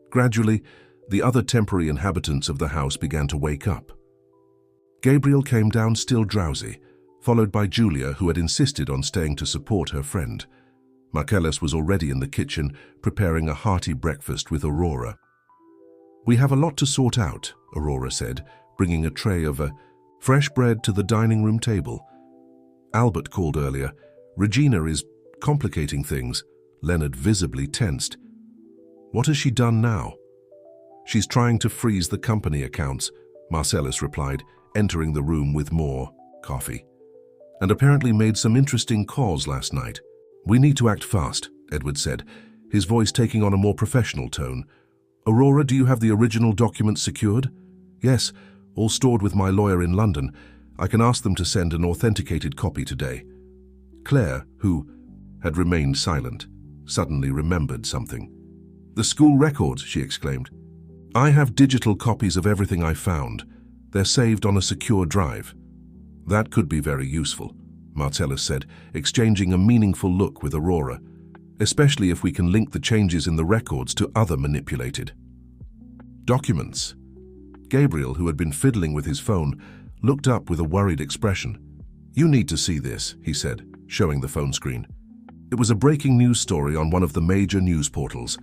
S1: Gradually, the other temporary inhabitants of the house began to wake up. Gabriel came down still drowsy, followed by Julia, who had insisted on staying to support her friend. Marcellus was already in the kitchen, preparing a hearty breakfast with Aurora. "We have a lot to sort out," Aurora said, bringing a tray of fresh bread to the dining room table. "Albert called earlier. Regina is complicating things." Leonard visibly tensed. "What has she done now?" "She's trying to freeze the company accounts," Marcellus replied, entering the room with more coffee. "And apparently made some interesting calls last night." "We need to act fast," Edward said, his voice taking on a more professional tone. "Aurora, do you have the original documents secured?" "Yes, all stored with my lawyer in London. I can ask them to send an authenticated copy today." Claire, who had remained silent, suddenly remembered something. "The school records," she exclaimed. "I have digital copies of everything I found. They're saved on a secure drive." "That could be very useful," Marcellus said, exchanging a meaningful look with Aurora, "especially if we can link the changes in the records to other manipulated documents." Gabriel, who had been fiddling with his phone, looked up with a worried expression. "You need to see this," he said, showing the phone screen. It was a breaking news story on one of the major news portals.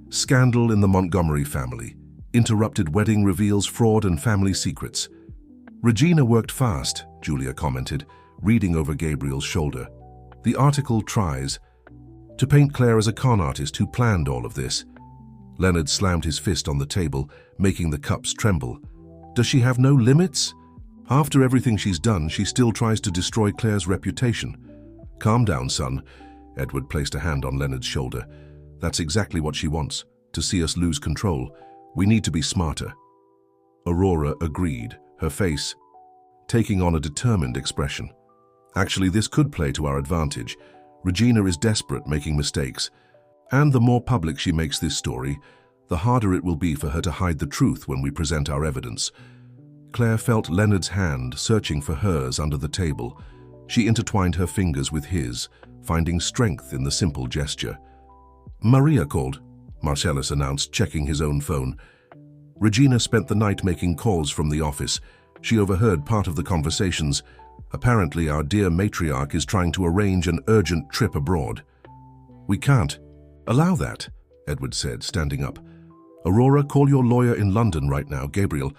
S1: "Scandal in the Montgomery family. Interrupted wedding reveals fraud and family secrets." "Regina worked fast," Julia commented, reading over Gabriel's shoulder. "The article tries to paint Claire as a con artist who planned all of this." Leonard slammed his fist on the table, making the cups tremble. "Does she have no limits? After everything she's done, she still tries to destroy Claire's reputation." "Calm down, son." Edward placed a hand on Leonard's shoulder. "That's exactly what she wants, to see us lose control. We need to be smarter." Aurora agreed, her face taking on a determined expression. "Actually, this could play to our advantage. Regina is desperate, making mistakes. And the more public she makes this story, the harder it will be for her to hide the truth when we present our evidence." Claire felt Leonard's hand searching for hers under the table. She intertwined her fingers with his, finding strength in the simple gesture. "Maria called," Marcellus announced, checking his own phone. "Regina spent the night making calls from the office. She overheard part of the conversations. Apparently, our dear matriarch is trying to arrange an urgent trip abroad." "We can't allow that," Edward said, standing up. "Aurora, call your lawyer in London right now. Gabriel,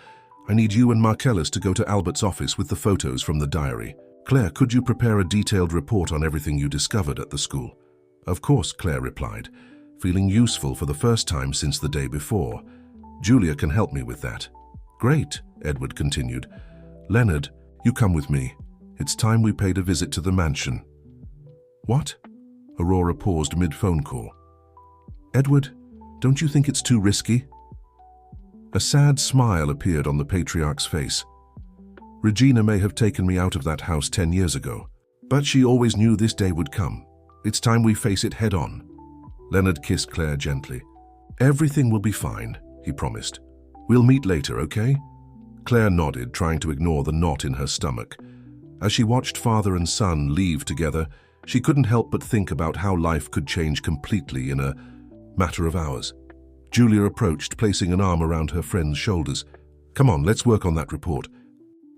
S1: I need you and Marcellus to go to Albert's office with the photos from the diary. Claire, could you prepare a detailed report on everything you discovered at the school?" Of course, Claire replied, feeling useful for the first time since the day before. Julia can help me with that. Great, Edward continued. Leonard, you come with me. It's time we paid a visit to the mansion. What? Aurora paused mid-phone call. Edward, don't you think it's too risky? A sad smile appeared on the patriarch's face. Regina may have taken me out of that house 10 years ago, but she always knew this day would come. It's time we face it head-on. Leonard kissed Claire gently. Everything will be fine, he promised. We'll meet later, okay? Claire nodded, trying to ignore the knot in her stomach. As she watched father and son leave together, she couldn't help but think about how life could change completely in a matter of hours. Julia approached, placing an arm around her friend's shoulders. Come on, let's work on that report.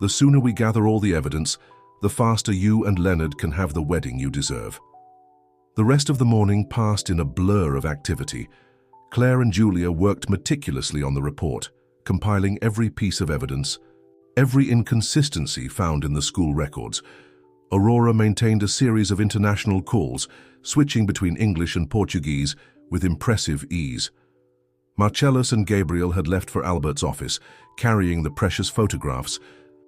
S1: The sooner we gather all the evidence, the faster you and Leonard can have the wedding you deserve. The rest of the morning passed in a blur of activity. Claire and Julia worked meticulously on the report, compiling every piece of evidence, every inconsistency found in the school records. Aurora maintained a series of international calls, switching between English and Portuguese with impressive ease. Marcellus and Gabriel had left for Albert's office, carrying the precious photographs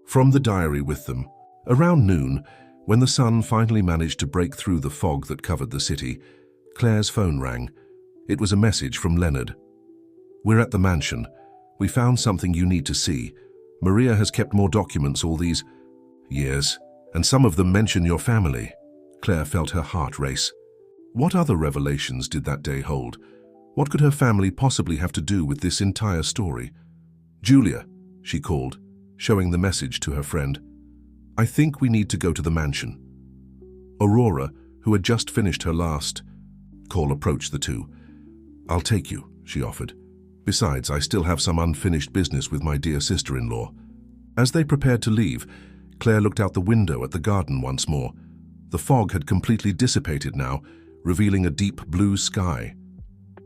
S1: from the diary with them. Around noon, when the sun finally managed to break through the fog that covered the city, Claire's phone rang. It was a message from Leonard. We're at the mansion. We found something you need to see. Maria has kept more documents all these years, and some of them mention your family. Claire felt her heart race. What other revelations did that day hold? What could her family possibly have to do with this entire story? Julia, she called, showing the message to her friend. I think we need to go to the mansion. Aurora, who had just finished her last call, approached the two. I'll take you, she offered. Besides, I still have some unfinished business with my dear sister-in-law. As they prepared to leave, Claire looked out the window at the garden once more. The fog had completely dissipated now, revealing a deep blue sky.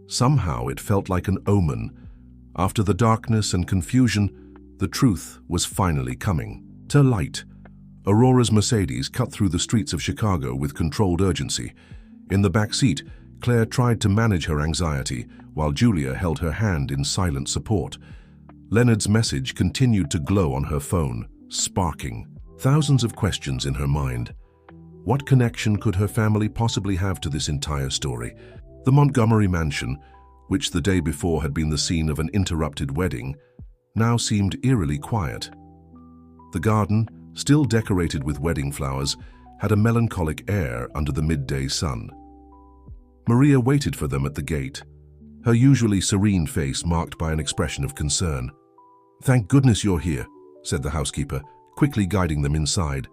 S1: Somehow it felt like an omen. After the darkness and confusion, the truth was finally coming to light. Aurora's Mercedes cut through the streets of Chicago with controlled urgency. In the back seat, Claire tried to manage her anxiety, while Julia held her hand in silent support. Leonard's message continued to glow on her phone, sparking thousands of questions in her mind. What connection could her family possibly have to this entire story? The Montgomery mansion, which the day before had been the scene of an interrupted wedding, now seemed eerily quiet. The garden, still decorated with wedding flowers, had a melancholic air under the midday sun. Maria waited for them at the gate, her usually serene face marked by an expression of concern. Thank goodness you're here, said the housekeeper, quickly guiding them inside.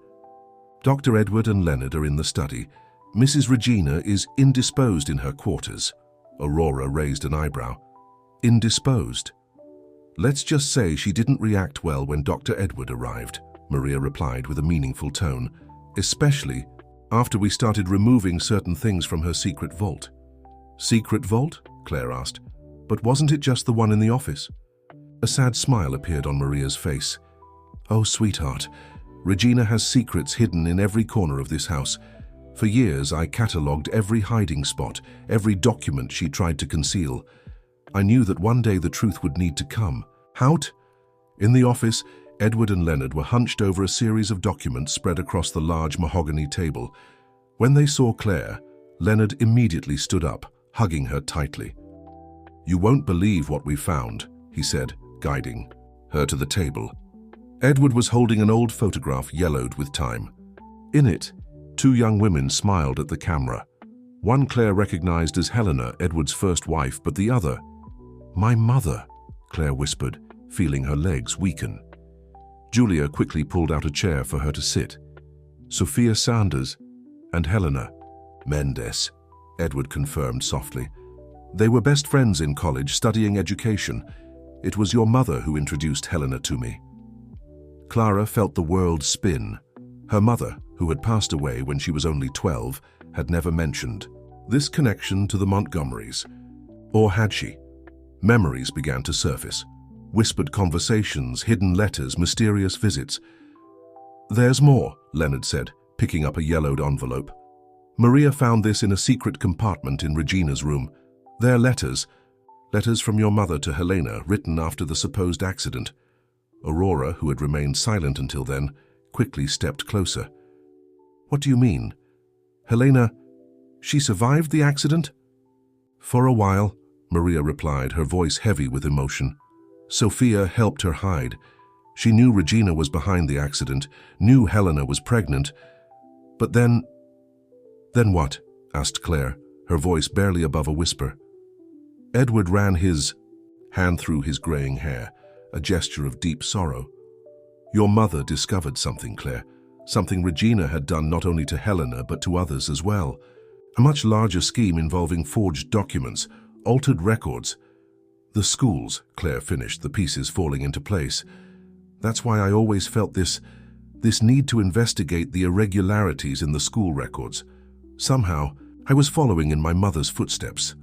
S1: Dr. Edward and Leonard are in the study. Mrs. Regina is indisposed in her quarters. Aurora raised an eyebrow. Indisposed? Let's just say she didn't react well when Dr. Edward arrived, Maria replied with a meaningful tone, especially after we started removing certain things from her secret vault. Secret vault? Claire asked. But wasn't it just the one in the office? A sad smile appeared on Maria's face. Oh, sweetheart, Regina has secrets hidden in every corner of this house. For years, I catalogued every hiding spot, every document she tried to conceal. I knew that one day the truth would need to come. Out? In the office, Edward and Leonard were hunched over a series of documents spread across the large mahogany table. When they saw Claire, Leonard immediately stood up, hugging her tightly. You won't believe what we found, he said, guiding her to the table. Edward was holding an old photograph yellowed with time. In it, two young women smiled at the camera. One Claire recognized as Helena, Edward's first wife, but the other, my mother, Claire whispered, feeling her legs weaken. Julia quickly pulled out a chair for her to sit. Sophia Sanders and Helena Mendes, Edward confirmed softly. They were best friends in college, studying education. It was your mother who introduced Helena to me. Clara felt the world spin. Her mother, who had passed away when she was only 12, had never mentioned this connection to the Montgomerys. Or had she? Memories began to surface. Whispered conversations, hidden letters, mysterious visits. There's more, Leonard said, picking up a yellowed envelope. Maria found this in a secret compartment in Regina's room. They're letters from your mother to Helena, written after the supposed accident. Aurora, who had remained silent until then, quickly stepped closer. What do you mean? Helena, she survived the accident? For a while, Maria replied, her voice heavy with emotion. Sophia helped her hide. She knew Regina was behind the accident, knew Helena was pregnant. But then... Then what? Asked Claire, her voice barely above a whisper. Edward ran his hand through his graying hair, a gesture of deep sorrow. Your mother discovered something, Claire. Something Regina had done not only to Helena but to others as well. A much larger scheme involving forged documents, altered records. The schools, Claire finished, the pieces falling into place. That's why I always felt this need to investigate the irregularities in the school records. Somehow, I was following in my mother's footsteps.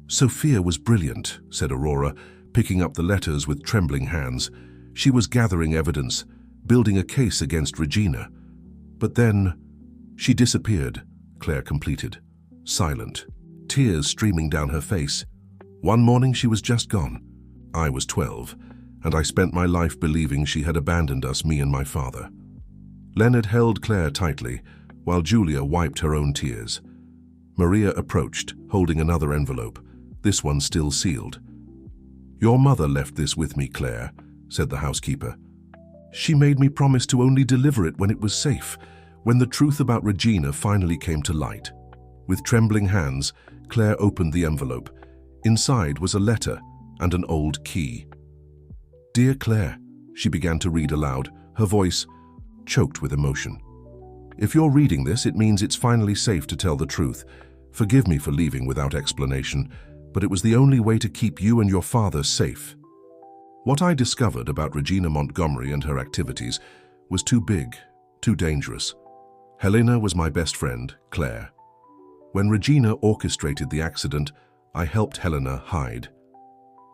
S1: Sophia was brilliant, said Aurora, picking up the letters with trembling hands. She was gathering evidence, building a case against Regina. But then, she disappeared, Claire completed, silent, tears streaming down her face. One morning she was just gone. I was 12, and I spent my life believing she had abandoned us, me and my father. Leonard held Claire tightly, while Julia wiped her own tears. Maria approached, holding another envelope, this one still sealed. Your mother left this with me, Claire, said the housekeeper. She made me promise to only deliver it when it was safe, when the truth about Regina finally came to light. With trembling hands, Claire opened the envelope. Inside was a letter and an old key. Dear Claire, she began to read aloud, her voice choked with emotion. If you're reading this, it means it's finally safe to tell the truth. Forgive me for leaving without explanation, but it was the only way to keep you and your father safe. What I discovered about Regina Montgomery and her activities was too big, too dangerous. Helena was my best friend, Claire. When Regina orchestrated the accident, I helped Helena hide.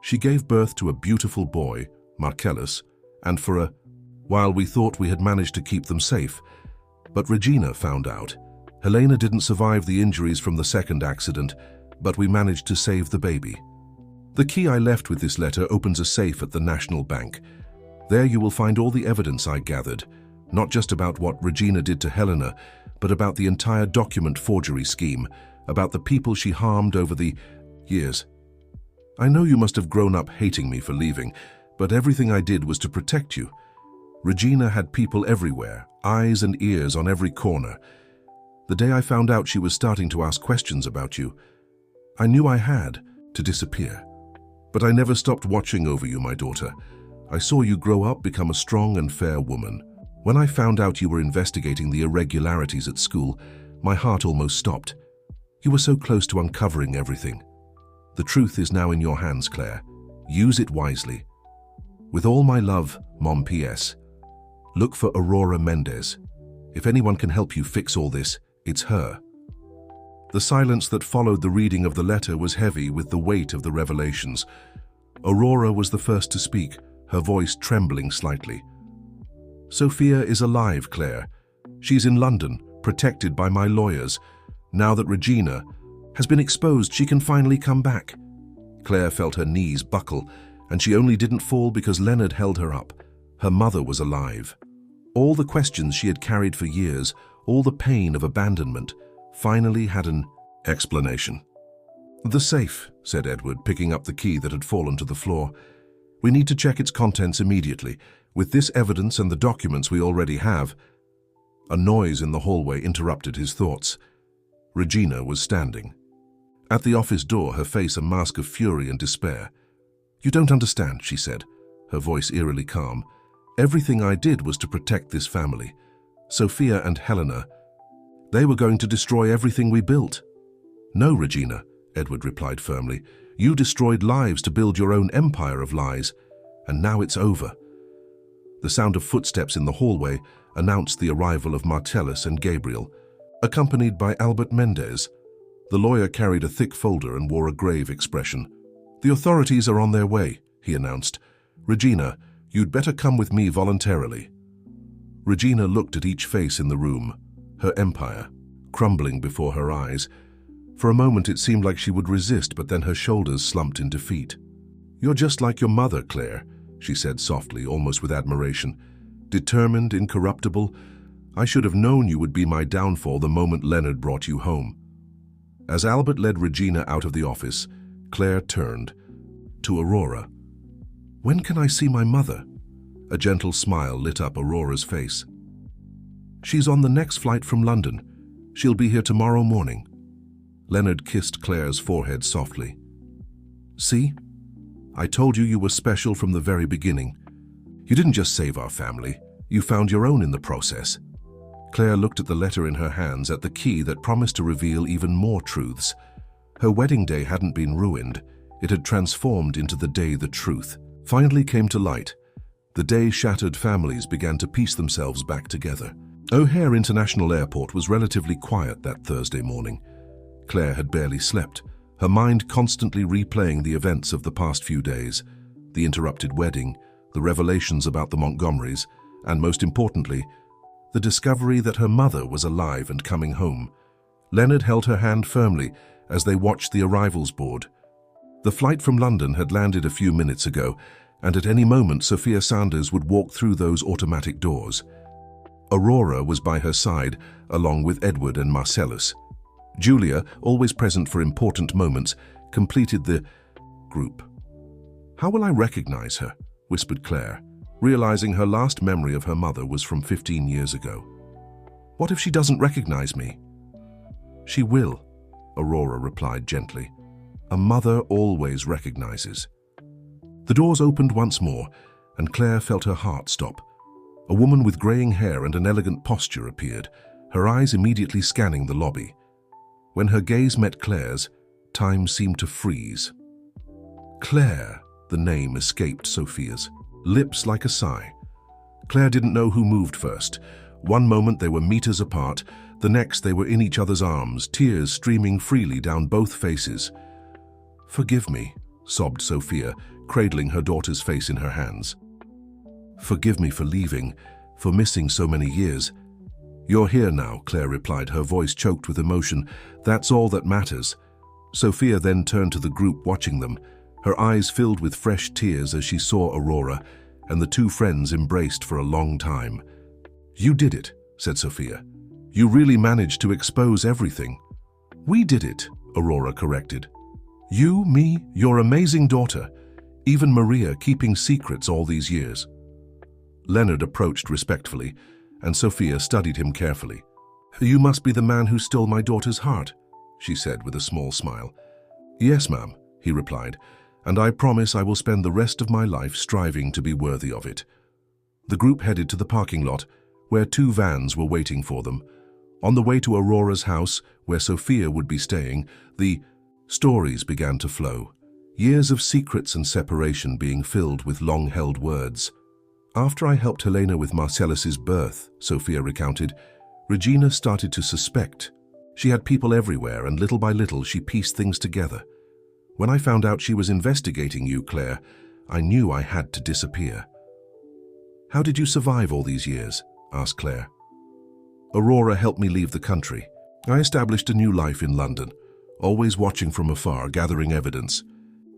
S1: She gave birth to a beautiful boy, Marcellus, and for a while we thought we had managed to keep them safe. But Regina found out. Helena didn't survive the injuries from the second accident, but we managed to save the baby. The key I left with this letter opens a safe at the National Bank. There you will find all the evidence I gathered, not just about what Regina did to Helena, but about the entire document forgery scheme, about the people she harmed over the years. I know you must have grown up hating me for leaving, but everything I did was to protect you. Regina had people everywhere, eyes and ears on every corner. The day I found out she was starting to ask questions about you, I knew I had to disappear. But I never stopped watching over you, my daughter. I saw you grow up, become a strong and fair woman. When I found out you were investigating the irregularities at school, my heart almost stopped. You were so close to uncovering everything. The truth is now in your hands, Claire. Use it wisely. With all my love, Mom P.S. Look for Aurora Mendez. If anyone can help you fix all this, it's her. The silence that followed the reading of the letter was heavy with the weight of the revelations. Aurora was the first to speak, her voice trembling slightly. Sophia is alive, Claire. She's in London, protected by my lawyers. Now that Regina has been exposed, she can finally come back. Claire felt her knees buckle, and she only didn't fall because Leonard held her up. Her mother was alive. All the questions she had carried for years, all the pain of abandonment, finally had an explanation. The safe, said Edward, picking up the key that had fallen to the floor. We need to check its contents immediately. With this evidence and the documents we already have. A noise in the hallway interrupted his thoughts. Regina was standing. At the office door, her face a mask of fury and despair. You don't understand, she said, her voice eerily calm. Everything I did was to protect this family. Sophia and Helena, they were going to destroy everything we built. No, Regina, Edward replied firmly. You destroyed lives to build your own empire of lies, and now it's over. The sound of footsteps in the hallway announced the arrival of Marcellus and Gabriel, accompanied by Albert Mendez. The lawyer carried a thick folder and wore a grave expression. The authorities are on their way, he announced. Regina, you'd better come with me voluntarily. Regina looked at each face in the room. Her empire, crumbling before her eyes. For a moment it seemed like she would resist, but then her shoulders slumped in defeat. "You're just like your mother, Claire," she said softly, almost with admiration. "Determined, incorruptible. I should have known you would be my downfall the moment Leonard brought you home." As Albert led Regina out of the office, Claire turned to Aurora. "When can I see my mother?" A gentle smile lit up Aurora's face. "She's on the next flight from London. She'll be here tomorrow morning." Leonard kissed Claire's forehead softly. "See? I told you you were special from the very beginning. You didn't just save our family, you found your own in the process." Claire looked at the letter in her hands, at the key that promised to reveal even more truths. Her wedding day hadn't been ruined. It had transformed into the day the truth finally came to light. The day shattered families began to piece themselves back together. O'Hare International Airport was relatively quiet that Thursday morning. Claire had barely slept, her mind constantly replaying the events of the past few days, the interrupted wedding, the revelations about the Montgomerys, and most importantly, the discovery that her mother was alive and coming home. Leonard held her hand firmly as they watched the arrivals board. The flight from London had landed a few minutes ago, and at any moment Sophia Sanders would walk through those automatic doors. Aurora was by her side, along with Edward and Marcellus. Julia, always present for important moments, completed the group. "How will I recognize her?" whispered Claire, realizing her last memory of her mother was from 15 years ago. "What if she doesn't recognize me?" "She will," Aurora replied gently. "A mother always recognizes." The doors opened once more, and Claire felt her heart stop. A woman with graying hair and an elegant posture appeared, her eyes immediately scanning the lobby. When her gaze met Claire's, time seemed to freeze. "Claire," the name escaped Sophia's lips like a sigh. Claire didn't know who moved first. One moment they were meters apart, the next they were in each other's arms, tears streaming freely down both faces. "Forgive me," sobbed Sophia, cradling her daughter's face in her hands. "Forgive me for leaving, for missing so many years." "You're here now," Claire replied, her voice choked with emotion. "That's all that matters." Sophia then turned to the group watching them, her eyes filled with fresh tears as she saw Aurora, and the two friends embraced for a long time. "You did it," said Sophia. "You really managed to expose everything." "We did it," Aurora corrected. "You, me, your amazing daughter, even Maria keeping secrets all these years." Leonard approached respectfully, and Sophia studied him carefully. "You must be the man who stole my daughter's heart," she said with a small smile. "Yes, ma'am," he replied, "and I promise I will spend the rest of my life striving to be worthy of it." The group headed to the parking lot, where two vans were waiting for them. On the way to Aurora's house, where Sophia would be staying, the stories began to flow. Years of secrets and separation being filled with long-held words. "After I helped Helena with Marcellus's birth," Sophia recounted, "Regina started to suspect. She had people everywhere, and little by little she pieced things together. When I found out she was investigating you, Claire, I knew I had to disappear." "How did you survive all these years?" asked Claire. "Aurora helped me leave the country. I established a new life in London, always watching from afar, gathering evidence.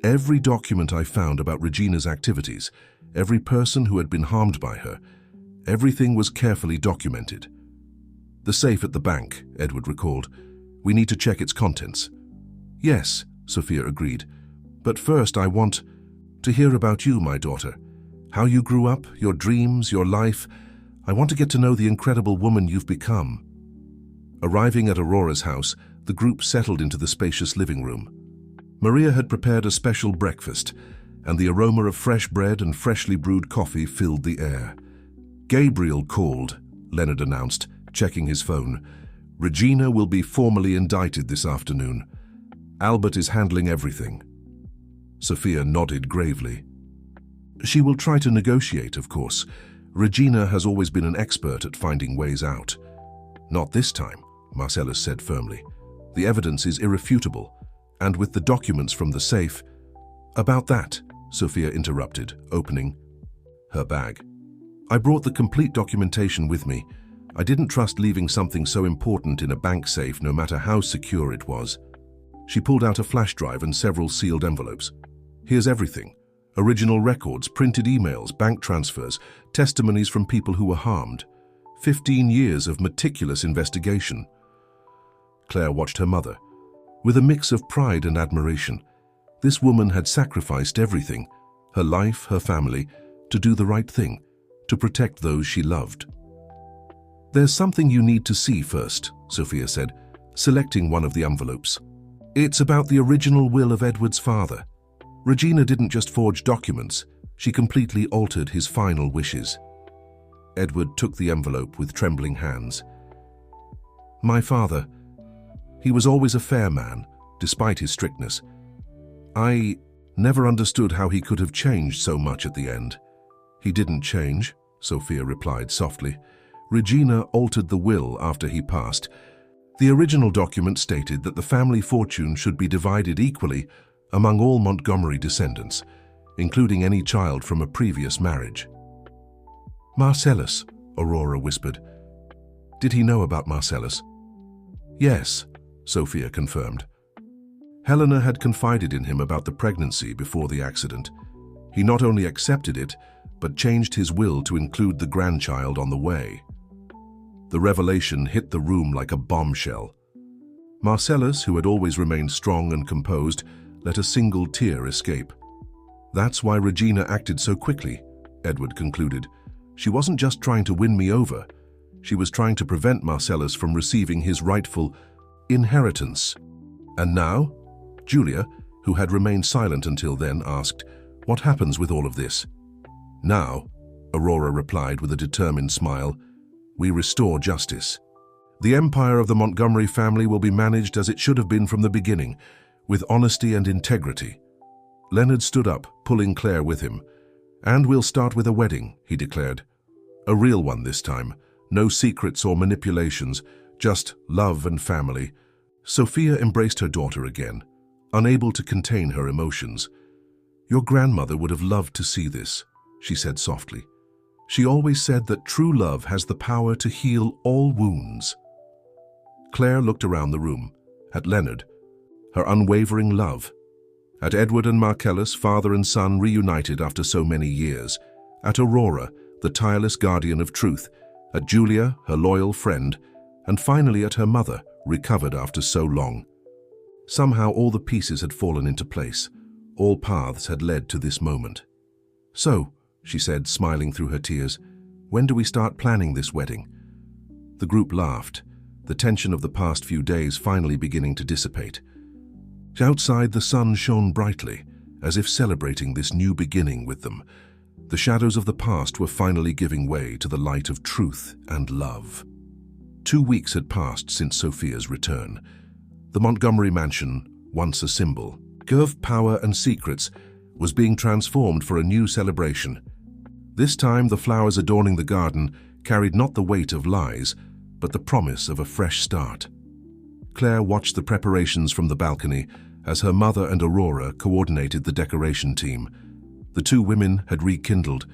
S1: Every document I found about Regina's activities, every person who had been harmed by her, everything was carefully documented." "The safe at the bank," Edward recalled. "We need to check its contents." "Yes," Sophia agreed. "But first I want to hear about you, my daughter. How you grew up, your dreams, your life. I want to get to know the incredible woman you've become." Arriving at Aurora's house, the group settled into the spacious living room. Maria had prepared a special breakfast, and the aroma of fresh bread and freshly brewed coffee filled the air. "Gabriel called," Leonard announced, checking his phone. "Regina will be formally indicted this afternoon. Albert is handling everything." Sophia nodded gravely. "She will try to negotiate, of course. Regina has always been an expert at finding ways out." "Not this time," Marcellus said firmly. "The evidence is irrefutable, and with the documents from the safe—" "About that," Sophia interrupted, opening her bag. "I brought the complete documentation with me. I didn't trust leaving something so important in a bank safe, no matter how secure it was. She pulled out a flash drive and several sealed envelopes. Here's everything. Original records, printed emails, bank transfers, testimonies from people who were harmed. 15 years of meticulous investigation. Claire watched her mother, with a mix of pride and admiration. This woman had sacrificed everything, her life, her family, to do the right thing, to protect those she loved. "There's something you need to see first," Sophia said, selecting one of the envelopes. "It's about the original will of Edward's father. Regina didn't just forge documents, she completely altered his final wishes." Edward took the envelope with trembling hands. "My father, he was always a fair man, despite his strictness. I never understood how he could have changed so much at the end." "He didn't change," Sophia replied softly. "Regina altered the will after he passed. The original document stated that the family fortune should be divided equally among all Montgomery descendants, including any child from a previous marriage." "Marcellus," Aurora whispered. "Did he know about Marcellus?" "Yes," Sophia confirmed. Helena had confided in him about the pregnancy before the accident. He not only accepted it, but changed his will to include the grandchild on the way. The revelation hit the room like a bombshell. Marcellus, who had always remained strong and composed, let a single tear escape. "That's why Regina acted so quickly," Edward concluded. "She wasn't just trying to win me over. She was trying to prevent Marcellus from receiving his rightful inheritance." "And now?" Julia, who had remained silent until then, asked, "What happens with all of this?" "Now," Aurora replied with a determined smile, "we restore justice. The empire of the Montgomery family will be managed as it should have been from the beginning, with honesty and integrity." Leonard stood up, pulling Claire with him. "And we'll start with a wedding," he declared. "A real one this time. No secrets or manipulations, just love and family." Sophia embraced her daughter again, unable to contain her emotions. "Your grandmother would have loved to see this," she said softly. "She always said that true love has the power to heal all wounds." Claire looked around the room, at Leonard, her unwavering love, at Edward and Marcellus, father and son reunited after so many years, at Aurora, the tireless guardian of truth, at Julia, her loyal friend, and finally at her mother, recovered after so long. Somehow all the pieces had fallen into place. All paths had led to this moment. "So," she said, smiling through her tears, "when do we start planning this wedding?" The group laughed, the tension of the past few days finally beginning to dissipate. Outside, the sun shone brightly, as if celebrating this new beginning with them. The shadows of the past were finally giving way to the light of truth and love. 2 weeks had passed since Sophia's return. The Montgomery mansion, once a symbol of power and secrets, was being transformed for a new celebration. This time, the flowers adorning the garden carried not the weight of lies, but the promise of a fresh start. Claire watched the preparations from the balcony as her mother and Aurora coordinated the decoration team. The two women had rekindled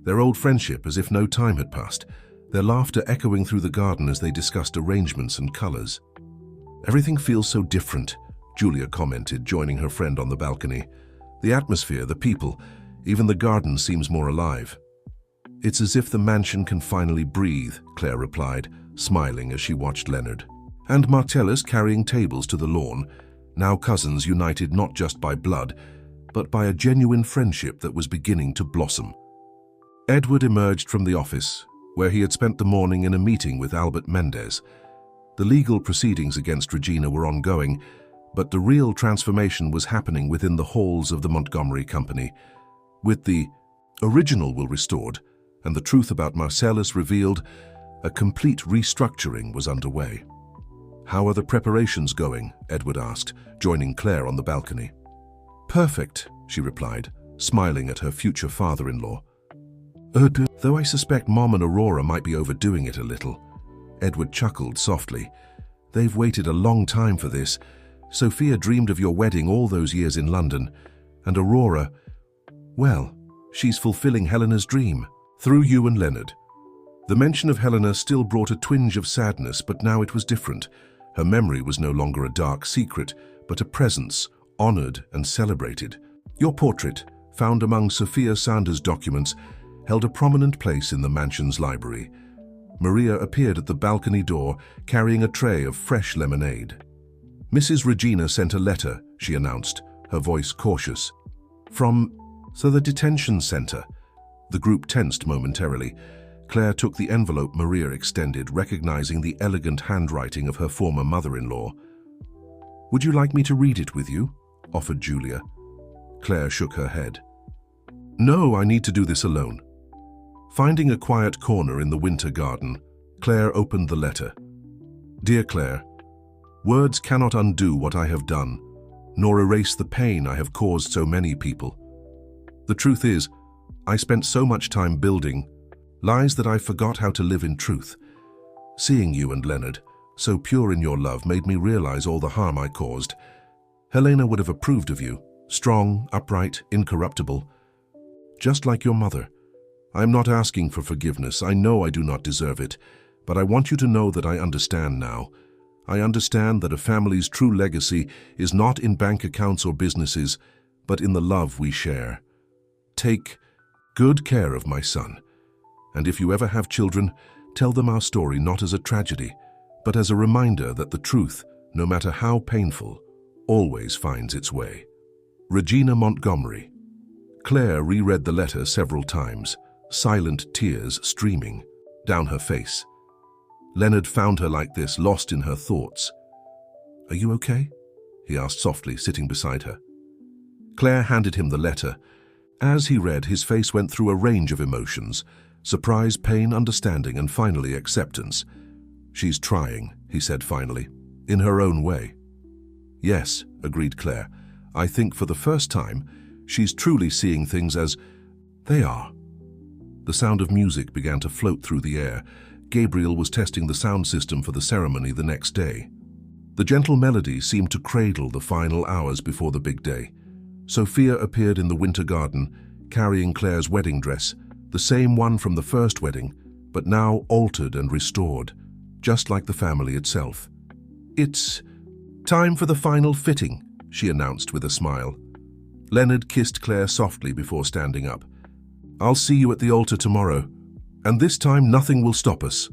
S1: their old friendship as if no time had passed, their laughter echoing through the garden as they discussed arrangements and colors. "Everything feels so different," Julia commented, joining her friend on the balcony. "The atmosphere, the people, even the garden seems more alive." "It's as if the mansion can finally breathe," Claire replied, smiling as she watched Leonard and Marcellus carrying tables to the lawn, now cousins united not just by blood, but by a genuine friendship that was beginning to blossom. Edward emerged from the office, where he had spent the morning in a meeting with Albert Mendez. The legal proceedings against Regina were ongoing, but the real transformation was happening within the halls of the Montgomery Company. With the original will restored and the truth about Marcellus revealed, a complete restructuring was underway. "How are the preparations going?" Edward asked, joining Claire on the balcony. "Perfect," she replied, smiling at her future father-in-law. "Though I suspect Mom and Aurora might be overdoing it a little." Edward chuckled softly. "They've waited a long time for this. Sophia dreamed of your wedding all those years in London. And Aurora, well, she's fulfilling Helena's dream, through you and Leonard. The mention of Helena still brought a twinge of sadness, but now it was different. Her memory was no longer a dark secret, but a presence, honored and celebrated. Your portrait, found among Sophia Sanders' documents, held a prominent place in the mansion's library. Maria appeared at the balcony door, carrying a tray of fresh lemonade. Mrs. Regina sent a letter, she announced, her voice cautious. From the detention center. The group tensed momentarily. Claire took the envelope Maria extended, recognizing the elegant handwriting of her former mother-in-law. "Would you like me to read it with you?" offered Julia. Claire shook her head. "No, I need to do this alone." Finding a quiet corner in the winter garden, Claire opened the letter. "Dear Claire, words cannot undo what I have done, nor erase the pain I have caused so many people. The truth is, I spent so much time building lies that I forgot how to live in truth. Seeing you and Leonard, so pure in your love, made me realize all the harm I caused. Helena would have approved of you, strong, upright, incorruptible, just like your mother. I am not asking for forgiveness. I know I do not deserve it, but I want you to know that I understand now. I understand that a family's true legacy is not in bank accounts or businesses, but in the love we share. Take good care of my son, and if you ever have children, tell them our story not as a tragedy, but as a reminder that the truth, no matter how painful, always finds its way. Regina Montgomery." Claire reread the letter several times, silent tears streaming down her face. Leonard found her like this, lost in her thoughts. "Are you okay?" he asked softly, sitting beside her. Claire handed him the letter. As he read, his face went through a range of emotions: surprise, pain, understanding, and finally acceptance. "She's trying," he said finally, "in her own way." "Yes," agreed Claire. "I think for the first time, she's truly seeing things as they are." The sound of music began to float through the air. Gabriel was testing the sound system for the ceremony the next day. The gentle melody seemed to cradle the final hours before the big day. Sophia appeared in the winter garden, carrying Claire's wedding dress, the same one from the first wedding, but now altered and restored, just like the family itself. "It's time for the final fitting," she announced with a smile. Leonard kissed Claire softly before standing up. "I'll see you at the altar tomorrow, and this time nothing will stop us."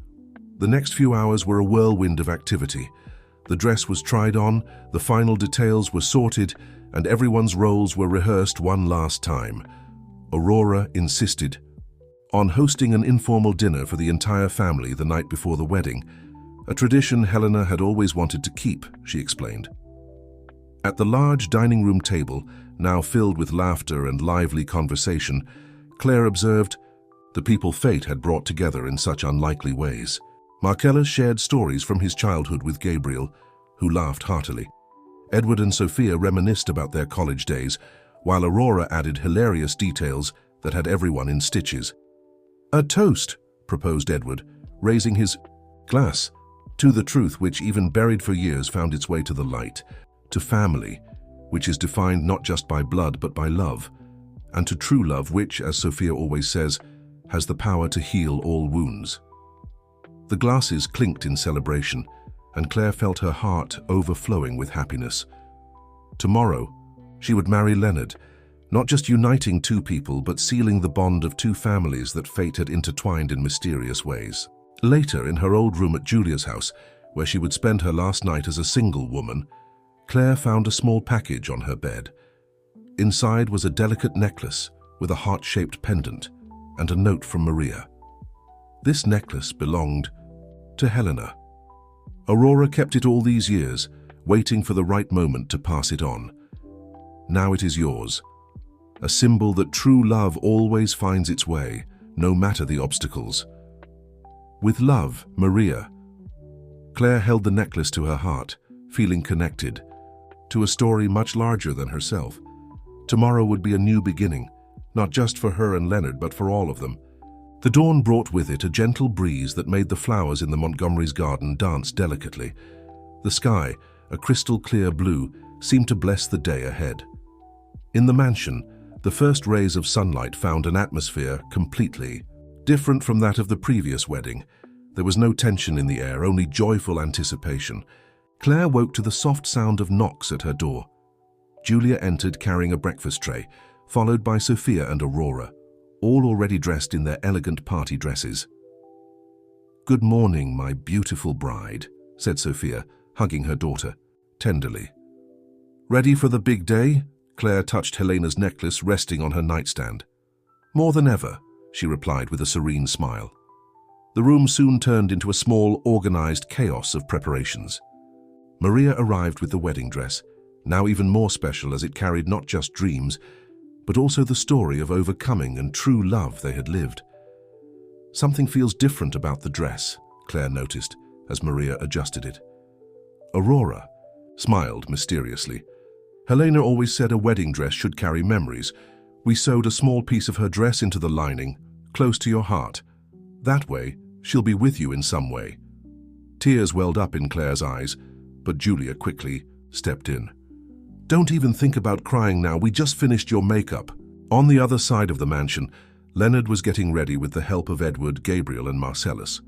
S1: The next few hours were a whirlwind of activity. The dress was tried on, the final details were sorted, and everyone's roles were rehearsed one last time. Aurora insisted on hosting an informal dinner for the entire family the night before the wedding, a tradition Helena had always wanted to keep, she explained. At the large dining room table, now filled with laughter and lively conversation, Claire observed the people fate had brought together in such unlikely ways. Marcellus shared stories from his childhood with Gabriel, who laughed heartily. Edward and Sophia reminisced about their college days, while Aurora added hilarious details that had everyone in stitches. "A toast," proposed Edward, raising his glass to the truth which, even buried for years, found its way to the light, to family, which is defined not just by blood but by love, and to true love which, as Sophia always says, has the power to heal all wounds. The glasses clinked in celebration, and Claire felt her heart overflowing with happiness. Tomorrow, she would marry Leonard, not just uniting two people, but sealing the bond of two families that fate had intertwined in mysterious ways. Later, in her old room at Julia's house, where she would spend her last night as a single woman, Claire found a small package on her bed. Inside was a delicate necklace with a heart-shaped pendant and a note from Maria. This necklace belonged to Helena. Aurora kept it all these years, waiting for the right moment to pass it on. Now it is yours, a symbol that true love always finds its way, no matter the obstacles. With love, Maria. Claire held the necklace to her heart, feeling connected to a story much larger than herself. Tomorrow would be a new beginning, not just for her and Leonard, but for all of them. The dawn brought with it a gentle breeze that made the flowers in the Montgomery's garden dance delicately. The sky, a crystal-clear blue, seemed to bless the day ahead. In the mansion, the first rays of sunlight found an atmosphere completely Different from that of the previous wedding, there was no tension in the air, only joyful anticipation. Claire woke to the soft sound of knocks at her door. Julia entered carrying a breakfast tray, followed by Sophia and Aurora, all already dressed in their elegant party dresses. "Good morning, my beautiful bride," said Sophia, hugging her daughter tenderly. "Ready for the big day?" Claire touched Helena's necklace resting on her nightstand. "More than ever," she replied with a serene smile. The room soon turned into a small, organized chaos of preparations. Maria arrived with the wedding dress, now even more special as it carried not just dreams, but also the story of overcoming and true love they had lived. "Something feels different about the dress," Claire noticed as Maria adjusted it. Aurora smiled mysteriously. "Helena always said a wedding dress should carry memories. We sewed a small piece of her dress into the lining, close to your heart. That way, she'll be with you in some way." Tears welled up in Claire's eyes, but Julia quickly stepped in. "Don't even think about crying now, we just finished your makeup." On the other side of the mansion, Leonard was getting ready with the help of Edward, Gabriel, and Marcellus.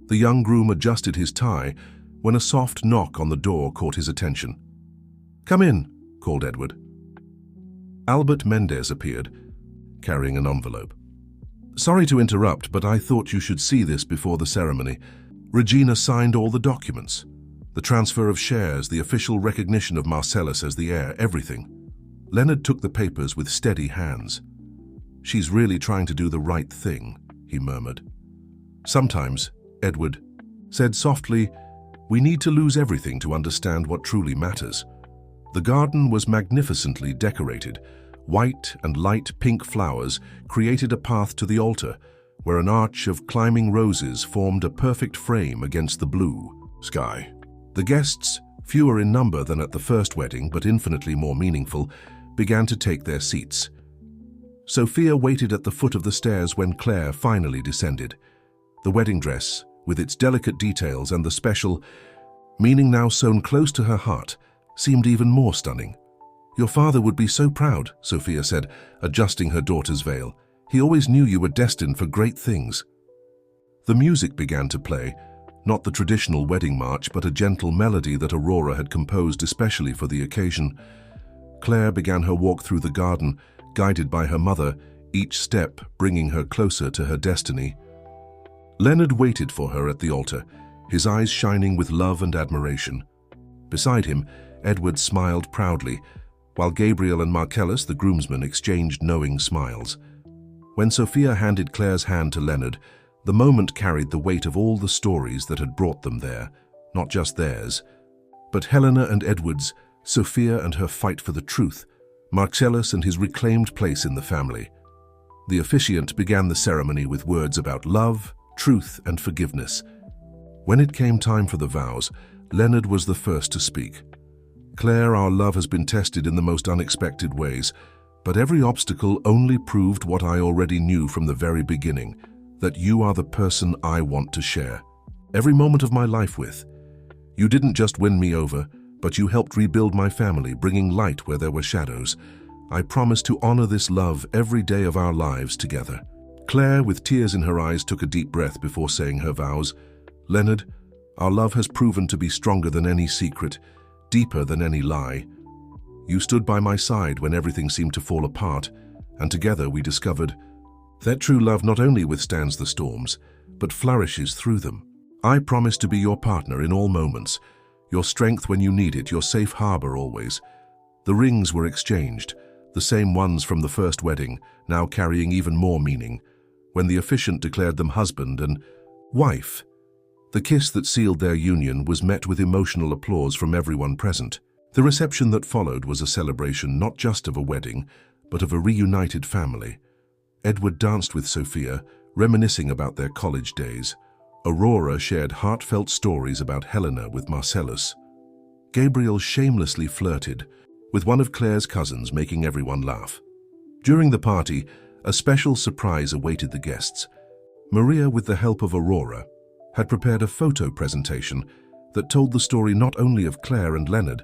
S1: The young groom adjusted his tie when a soft knock on the door caught his attention. "Come in," called Edward. Albert Mendez appeared, carrying an envelope. "Sorry to interrupt, but I thought you should see this before the ceremony. Regina signed all the documents. The transfer of shares, the official recognition of Marcellus as the heir, everything." Leonard took the papers with steady hands. "She's really trying to do the right thing," he murmured. "Sometimes," Edward said softly, "we need to lose everything to understand what truly matters." The garden was magnificently decorated. White and light pink flowers created a path to the altar, where an arch of climbing roses formed a perfect frame against the blue sky. The guests, fewer in number than at the first wedding but infinitely more meaningful, began to take their seats. Sophia waited at the foot of the stairs when Claire finally descended. The wedding dress, with its delicate details and the special meaning now sewn close to her heart, seemed even more stunning. "Your father would be so proud," Sophia said, adjusting her daughter's veil. "He always knew you were destined for great things." The music began to play, not the traditional wedding march, but a gentle melody that Aurora had composed especially for the occasion. Claire began her walk through the garden, guided by her mother, each step bringing her closer to her destiny. Leonard waited for her at the altar, his eyes shining with love and admiration. Beside him, Edward smiled proudly, while Gabriel and Marcellus, the groomsmen, exchanged knowing smiles. When Sophia handed Claire's hand to Leonard, the moment carried the weight of all the stories that had brought them there, not just theirs, but Helena and Edward's, Sophia and her fight for the truth, Marcellus and his reclaimed place in the family. The officiant began the ceremony with words about love, truth, and forgiveness. When it came time for the vows, Leonard was the first to speak. "Claire, our love has been tested in the most unexpected ways, but every obstacle only proved what I already knew from the very beginning, that you are the person I want to share every moment of my life with. You didn't just win me over, but you helped rebuild my family, bringing light where there were shadows. I promise to honor this love every day of our lives together." Claire, with tears in her eyes, took a deep breath before saying her vows. "Leonard, our love has proven to be stronger than any secret, deeper than any lie. You stood by my side when everything seemed to fall apart, and together we discovered that true love not only withstands the storms, but flourishes through them. I promise to be your partner in all moments, your strength when you need it, your safe harbor always." The rings were exchanged, the same ones from the first wedding, now carrying even more meaning, when the officiant declared them husband and wife. The kiss that sealed their union was met with emotional applause from everyone present. The reception that followed was a celebration not just of a wedding, but of a reunited family. Edward danced with Sophia, reminiscing about their college days. Aurora shared heartfelt stories about Helena with Marcellus. Gabriel shamelessly flirted with one of Claire's cousins, making everyone laugh. During the party, a special surprise awaited the guests. Maria, with the help of Aurora, had prepared a photo presentation that told the story not only of Claire and Leonard,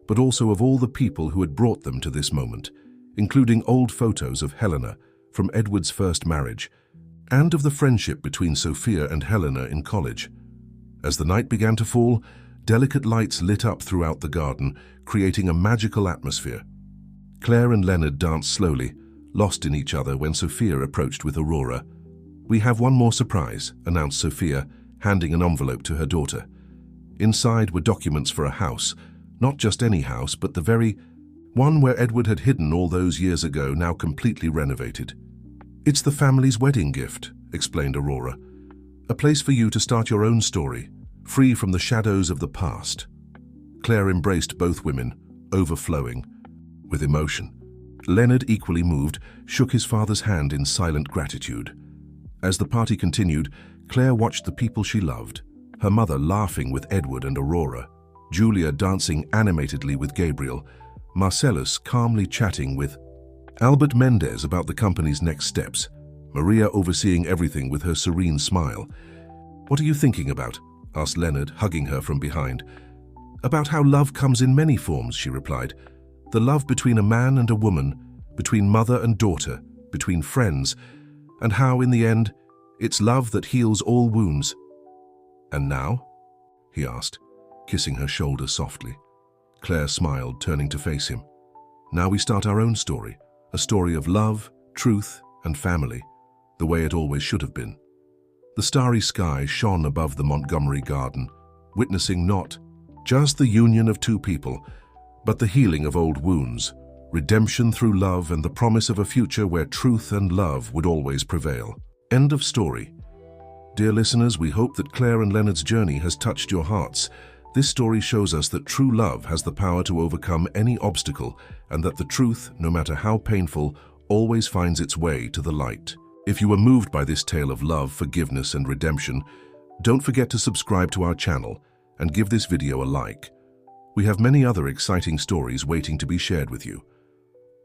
S1: but also of all the people who had brought them to this moment, including old photos of Helena from Edward's first marriage, and of the friendship between Sophia and Helena in college. As the night began to fall, delicate lights lit up throughout the garden, creating a magical atmosphere. Claire and Leonard danced slowly, lost in each other when Sophia approached with Aurora. "We have one more surprise," announced Sophia, handing an envelope to her daughter. Inside were documents for a house, not just any house, but the very one where Edward had hidden all those years ago, now completely renovated. "It's the family's wedding gift," explained Aurora. "A place for you to start your own story, free from the shadows of the past." Claire embraced both women, overflowing with emotion. Leonard, equally moved, shook his father's hand in silent gratitude. As the party continued, Claire watched the people she loved, her mother laughing with Edward and Aurora, Julia dancing animatedly with Gabriel, Marcellus calmly chatting with Albert Mendez about the company's next steps, Maria overseeing everything with her serene smile. "What are you thinking about?" asked Leonard, hugging her from behind. "About how love comes in many forms," she replied. "The love between a man and a woman, between mother and daughter, between friends, and how, in the end, it's love that heals all wounds." "And now?" he asked, kissing her shoulder softly. Claire smiled, turning to face him. "Now we start our own story, a story of love, truth, and family, the way it always should have been." The starry sky shone above the Montgomery garden, witnessing not just the union of two people, but the healing of old wounds, redemption through love, and the promise of a future where truth and love would always prevail. End of story. Dear listeners, we hope that Claire and Leonard's journey has touched your hearts. This story shows us that true love has the power to overcome any obstacle, and that the truth, no matter how painful, always finds its way to the light. If you were moved by this tale of love, forgiveness, and redemption, don't forget to subscribe to our channel and give this video a like. We have many other exciting stories waiting to be shared with you.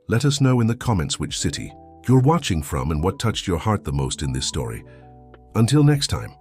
S1: Let us know in the comments which city you're watching from and what touched your heart the most in this story. Until next time.